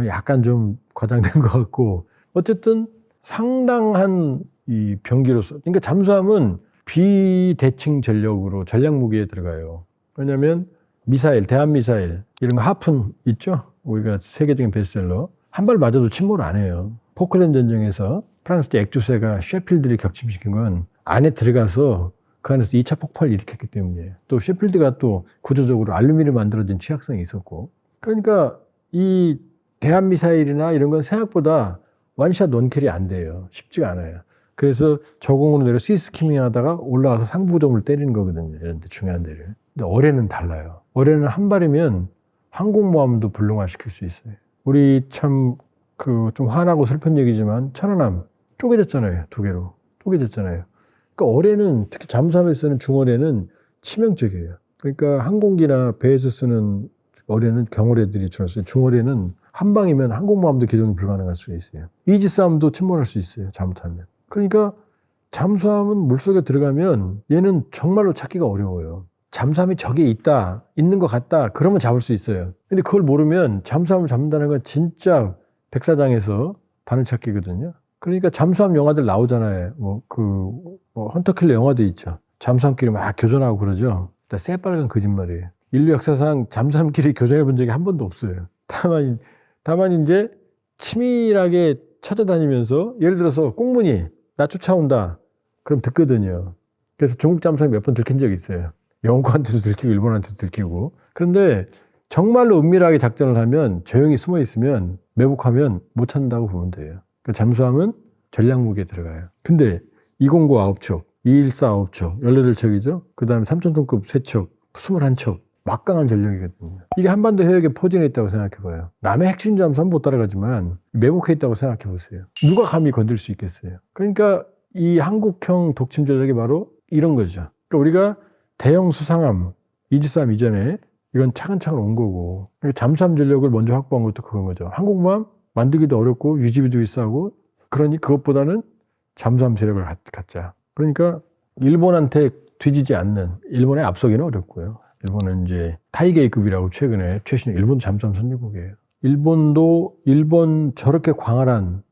약간 좀 과장된 것 같고. 어쨌든 상당한 이 병기로서. 그러니까 잠수함은 비대칭 전력으로 전략 무기에 들어가요. 왜냐하면 미사일, 대한미사일 이런 거 하푼 있죠? 우리가 세계적인 베스트셀러. 한 발 맞아도 침몰을 안 해요. 포클랜드 전쟁에서 프랑스 액주세가 셰필드를 격침시킨 건 안에 들어가서 그 안에서 2차 폭발을 일으켰기 때문이에요. 또 셰필드가 또 구조적으로 알루미늄 만들어진 취약성이 있었고. 그러니까 이 대한미사일이나 이런 건 생각보다 원샷 원킬이 안 돼요. 쉽지가 않아요. 그래서 저공으로 내려 시스키밍 하다가 올라와서 상부점을 때리는 거거든요. 이런 데 중요한 데를. 근데 어뢰는 달라요. 어뢰는 한 발이면 항공모함도 불능화시킬 수 있어요. 우리 참 좀 화나고 슬픈 얘기지만 천안함 쪼개졌잖아요. 2개로 쪼개졌잖아요. 그러니까 어뢰는, 특히 잠수함에 쓰는 중어뢰는 치명적이에요. 그러니까 항공기나 배에서 쓰는 어뢰는 경어뢰들이 주로 써요. 중어뢰는 한 방이면 항공모함도 기동이 불가능할 수 있어요. 이지스함도 침몰할 수 있어요. 잘못하면. 그러니까 잠수함은 물속에 들어가면 얘는 정말로 찾기가 어려워요. 잠수함이 저기에 있는 것 같다. 그러면 잡을 수 있어요. 근데 그걸 모르면 잠수함을 잡는다는 건 진짜 백사장에서 바늘찾기거든요. 그러니까 잠수함 영화들 나오잖아요. 헌터킬러 영화도 있죠. 잠수함끼리 막 교전하고 그러죠. 다 새빨간 거짓말이에요. 인류 역사상 잠수함끼리 교전해 본 적이 한 번도 없어요. 다만 이제 치밀하게 찾아다니면서, 예를 들어서 꽁무니 나 쫓아온다. 그럼 듣거든요. 그래서 중국 잠수함이 몇 번 들킨 적이 있어요. 영국한테도 들키고 일본한테도 들키고. 그런데 정말로 은밀하게 작전을 하면, 조용히 숨어 있으면, 매복하면 못 찾는다고 보면 돼요. 그러니까 잠수함은 전략무기에 들어가요. 근데 209 9척, 214 9척, 18척이죠. 그 다음에 3000톤급 3척, 21척. 막강한 전력이거든요. 이게 한반도 해역에 포진해 있다고 생각해봐요. 남의 핵심 잠수함 못 따라가지만 매복해 있다고 생각해보세요. 누가 감히 건들 수 있겠어요? 그러니까 이 한국형 독침 전력이 바로 이런 거죠. 그러니까 우리가 대형 수상함, 이지스함 이전에 이건 차근차근 온 거고, 잠수함 전력을 먼저 확보한 것도 그런 거죠. 항공모함 만들기도 어렵고 유지비도 비싸고, 그러니 그것보다는 잠수함 세력을 갖자. 그러니까 일본한테 뒤지지 않는, 일본에 앞서기는 어렵고요. 일본은 이제 타이게이급이라고 최근에 최신, 일본도 잠수함 선진국이에요. 일본 저렇게 광활한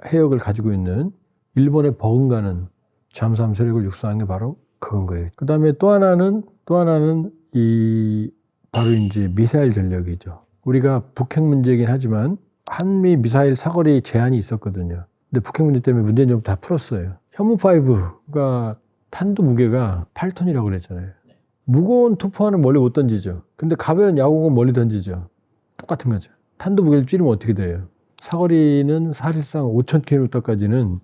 해역을 가지고 있는 일본에 버금가는 잠수함 세력을 육성한 게 바로 그건 거예요. 그 다음에 또 하나는 바로 이제 미사일 전력이죠. 우리가 북핵 문제이긴 하지만 한미 미사일 사거리 제한이 있었거든요. 근데 북핵 문제 때문에 문제는 좀 다 풀었어요. 현무5가 탄도 무게가 8톤이라고 그랬잖아요. 무거운 투포화는 멀리 못 던지죠. 근데 가벼운 야구공은 멀리 던지죠. 똑같은 거죠. 탄도 무게를 줄이면 어떻게 돼요? 사거리는 사실상 5,000km까지는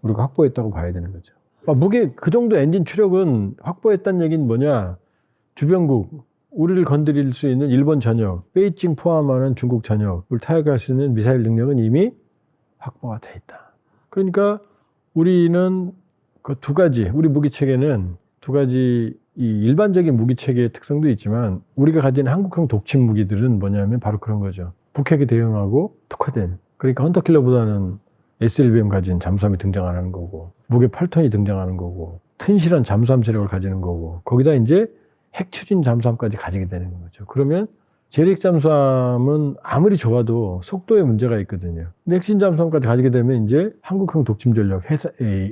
우리가 확보했다고 봐야 되는 거죠. 무게 그 정도 엔진 추력은 확보했다는 얘기는 뭐냐? 주변국, 우리를 건드릴 수 있는 일본 전역, 베이징 포함하는 중국 전역을 타격할 수 있는 미사일 능력은 이미 확보가 돼 있다. 그러니까 우리는 그 두 가지, 우리 무기체계는 두 가지, 이 일반적인 무기체계의 특성도 있지만 우리가 가진 한국형 독침 무기들은 뭐냐면 바로 그런 거죠. 북핵에 대응하고 특화된, 그러니까 헌터킬러보다는 SLBM 가진 잠수함이 등장 안 하는 거고, 무게 8톤이 등장하는 거고, 튼실한 잠수함 세력을 가지는 거고, 거기다 이제 핵 추진 잠수함까지 가지게 되는 거죠. 그러면 재래식 잠수함은 아무리 좋아도 속도에 문제가 있거든요. 근데 핵심 잠수함까지 가지게 되면 이제 한국형 독침 전력,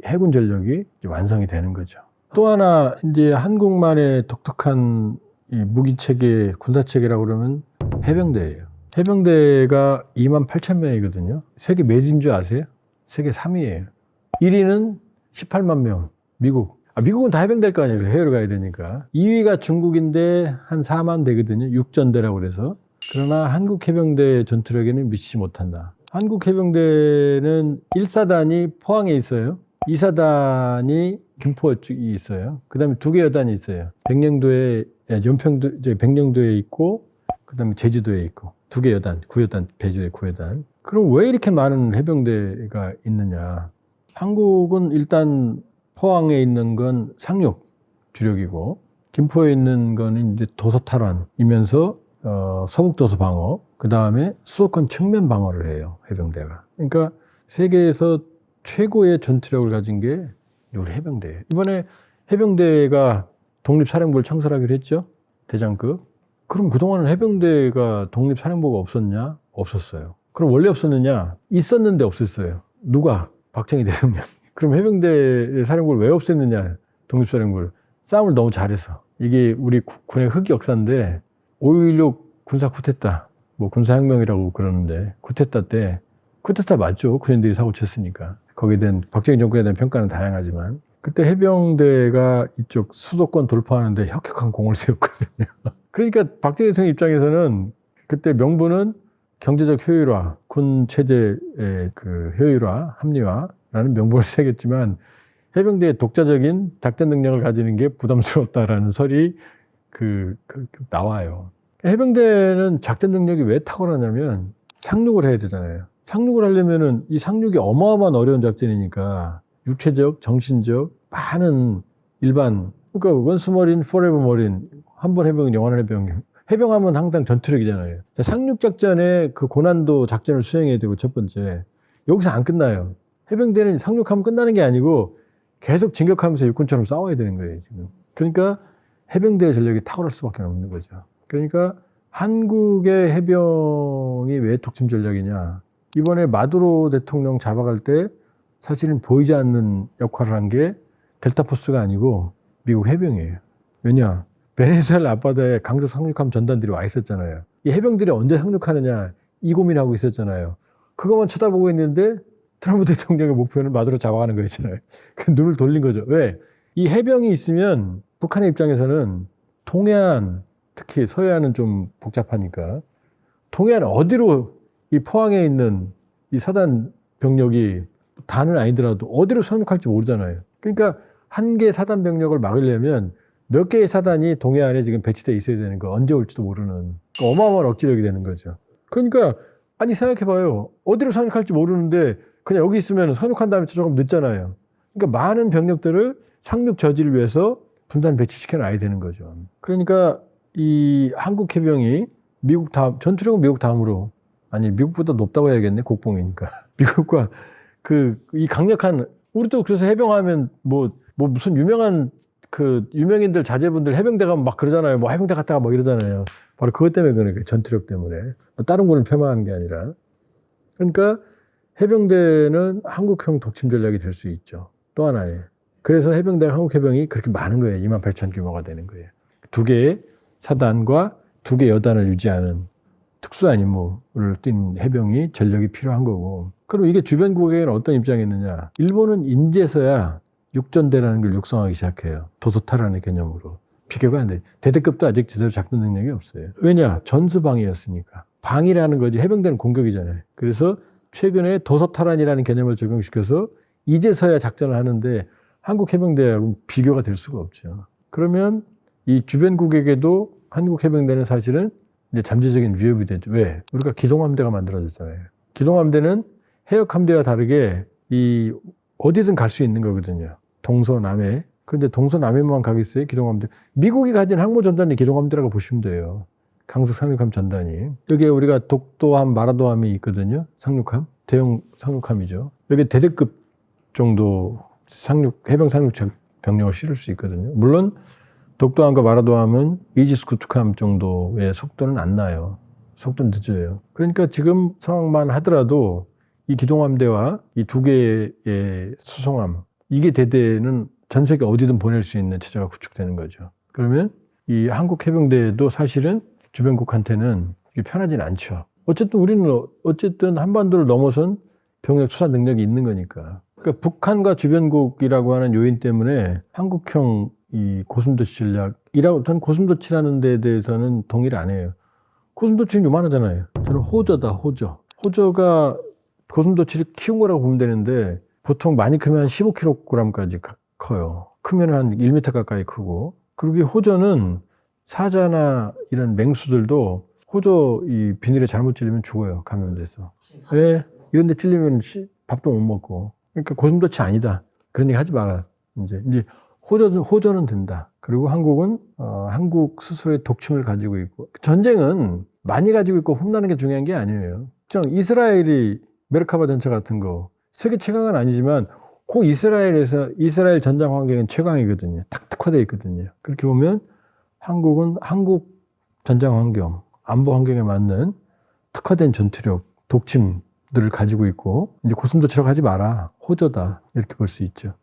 해군 전력이 완성이 되는 거죠. 또 하나 이제 한국만의 독특한 이 무기 체계, 군사 체계라고 그러면 해병대예요. 해병대가 28,000명이거든요. 세계 몇인 줄 아세요? 세계 3위예요. 1위는 18만 명, 미국. 미국은 다 해병대일 거 아니에요. 해외로 가야 되니까. 2위가 중국인데 한 4만 되거든요. 육전대라고 그래서. 그러나 한국 해병대 전투력에는 미치지 못한다. 한국 해병대는 1사단이 포항에 있어요. 2사단이 김포 쪽에 있어요. 그 다음에 2개 여단이 있어요. 백령도에 있고, 그 다음에 제주도에 있고, 2개 여단, 9여단, 배주의 9여단. 그럼 왜 이렇게 많은 해병대가 있느냐? 한국은 일단 포항에 있는 건 상륙 주력이고, 김포에 있는 거는 이제 도서 탈환이면서 서북 도서 방어, 그 다음에 수도권 측면 방어를 해요, 해병대가. 그러니까 세계에서 최고의 전투력을 가진 게 우리 해병대예요. 이번에 해병대가 독립사령부를 창설하기로 했죠, 대장급. 그럼 그동안은 해병대가 독립사령부가 없었냐? 없었어요. 그럼 원래 없었느냐? 있었는데 없었어요. 누가? 박정희 대통령. 그럼 해병대 사령부를 왜 없앴느냐? 독립사령부를. 싸움을 너무 잘해서. 이게 우리 군의 흑 역사인데 5.16 군사 쿠데타, 뭐 군사혁명이라고 그러는데 쿠데타 때, 쿠데타 맞죠? 군인들이 사고 쳤으니까. 거기에 대한 박정희 정권에 대한 평가는 다양하지만 그때 해병대가 이쪽 수도권 돌파하는데 혁혁한 공을 세웠거든요. 그러니까 박정희 대통령 입장에서는 그때 명분은 경제적 효율화, 군 체제의 그 효율화, 합리화라는 명분을 세겠지만 해병대의 독자적인 작전 능력을 가지는 게 부담스럽다라는 설이 나와요. 해병대는 작전 능력이 왜 탁월하냐면 상륙을 해야 되잖아요. 상륙을 하려면은 이 상륙이 어마어마한 어려운 작전이니까 육체적, 정신적, 많은 일반, 그러니까 원스머린, 포레버머린, 한 번 해병은 영원한 해병. 해병하면 항상 전투력이잖아요. 상륙작전의 그 고난도 작전을 수행해야 되고, 첫 번째. 여기서 안 끝나요. 해병대는 상륙하면 끝나는 게 아니고 계속 진격하면서 육군처럼 싸워야 되는 거예요, 지금. 그러니까 해병대의 전력이 탁월할 수밖에 없는 거죠. 그러니까 한국의 해병이 왜 독침 전략이냐. 이번에 마두로 대통령 잡아갈 때 사실은 보이지 않는 역할을 한 게 델타포스가 아니고 미국 해병이에요. 왜냐? 베네수엘라 앞바다에 강제 상륙함 전단들이 와 있었잖아요. 이 해병들이 언제 상륙하느냐 이 고민하고 있었잖아요. 그것만 쳐다보고 있는데 트럼프 대통령의 목표는 마두로 잡아가는 거였잖아요. 그 눈을 돌린 거죠. 왜? 이 해병이 있으면 북한의 입장에서는 동해안, 특히 서해안은 좀 복잡하니까 동해안 어디로 이 포항에 있는 이 사단 병력이 단은 아니더라도 어디로 상륙할지 모르잖아요. 그러니까 한 개 사단 병력을 막으려면 몇 개의 사단이 동해안에 지금 배치되어 있어야 되는 거, 언제 올지도 모르는 어마어마한 억지력이 되는 거죠. 그러니까 아니 생각해봐요. 어디로 상륙할지 모르는데 그냥 여기 있으면 상륙한 다음에 조금 늦잖아요. 그러니까 많은 병력들을 상륙 저지를 위해서 분산 배치시켜 놔야 되는 거죠. 그러니까 이 한국 해병이 미국 다음, 전투력은 미국 다음으로, 아니 미국보다 높다고 해야겠네, 국뽕이니까. 미국과 이 강력한, 우리도 그래서 해병하면 뭐 무슨 유명한 유명인들 자제분들 해병대 가면 막 그러잖아요. 뭐 해병대 갔다가 막 이러잖아요. 바로 그것 때문에 그런 거예요. 전투력 때문에. 뭐 다른 군을 폄하하는 게 아니라. 그러니까 해병대는 한국형 독침 전략이 될 수 있죠. 또 하나에. 그래서 해병대가 한국 해병이 그렇게 많은 거예요. 28,000 규모가 되는 거예요. 2개의 사단과 2개 여단을 유지하는 특수한 임무를 띈 해병이 전력이 필요한 거고. 그럼 이게 주변국에는 어떤 입장이 있느냐. 일본은 인제서야 육전대라는 걸 육성하기 시작해요. 도소타라는 개념으로. 비교가 안 돼. 대대급도 아직 제대로 작전 능력이 없어요. 왜냐? 전수방위였으니까. 방위라는 거지. 해병대는 공격이잖아요. 그래서 최근에 도소타란이라는 개념을 적용시켜서 이제서야 작전을 하는데 한국 해병대하고 비교가 될 수가 없죠. 그러면 이 주변국에게도 한국 해병대는 사실은 이제 잠재적인 위협이 되죠. 왜? 우리가 기동함대가 만들어졌잖아요. 기동함대는 해역함대와 다르게 어디든 갈 수 있는 거거든요. 동서남해. 그런데 동서남해만 가겠어요? 기동함대. 미국이 가진 항모전단이 기동함대라고 보시면 돼요. 강속 상륙함 전단이. 여기에 우리가 독도함, 마라도함이 있거든요. 상륙함. 대형 상륙함이죠. 여기 대대급 정도 해병 상륙 병력을 실을 수 있거든요. 물론 독도함과 마라도함은 이지스 구축함 정도의 속도는 안 나요. 속도는 늦어요. 그러니까 지금 상황만 하더라도 이 기동함대와 이 두 개의 수송함, 이게 대대는 전 세계 어디든 보낼 수 있는 체제가 구축되는 거죠. 그러면 이 한국 해병대도 사실은 주변국한테는 편하진 않죠. 어쨌든 우리는 한반도를 넘어선 병력 수사 능력이 있는 거니까. 그러니까 북한과 주변국이라고 하는 요인 때문에 한국형 이 고슴도치 전략이라고, 저는 고슴도치라는 데에 대해서는 동의를 안 해요. 고슴도치는 요만하잖아요. 저는 호저다. 호저가 고슴도치를 키운 거라고 보면 되는데 보통 많이 크면 한 15kg까지 커요. 크면 한 1m 가까이 크고. 그리고 이 호저는 사자나 이런 맹수들도 호저 이 비닐에 잘못 찔리면 죽어요. 감염돼서. 왜? 이런 데 찔리면 밥도 못 먹고. 그러니까 고슴도치 아니다. 그런 얘기 하지 마라. 이제 호저는 된다. 그리고 한국은 한국 스스로의 독침을 가지고 있고, 전쟁은 많이 가지고 있고 혼나는 게 중요한 게 아니에요. 이스라엘이 메르카바 전차 같은 거 세계 최강은 아니지만 그 이스라엘 전장 환경은 최강이거든요. 딱 특화되어 있거든요. 그렇게 보면 한국은 한국 전장 환경, 안보 환경에 맞는 특화된 전투력, 독침들을 가지고 있고, 이제 고슴도치라고 하지 마라. 호저다. 이렇게 볼 수 있죠.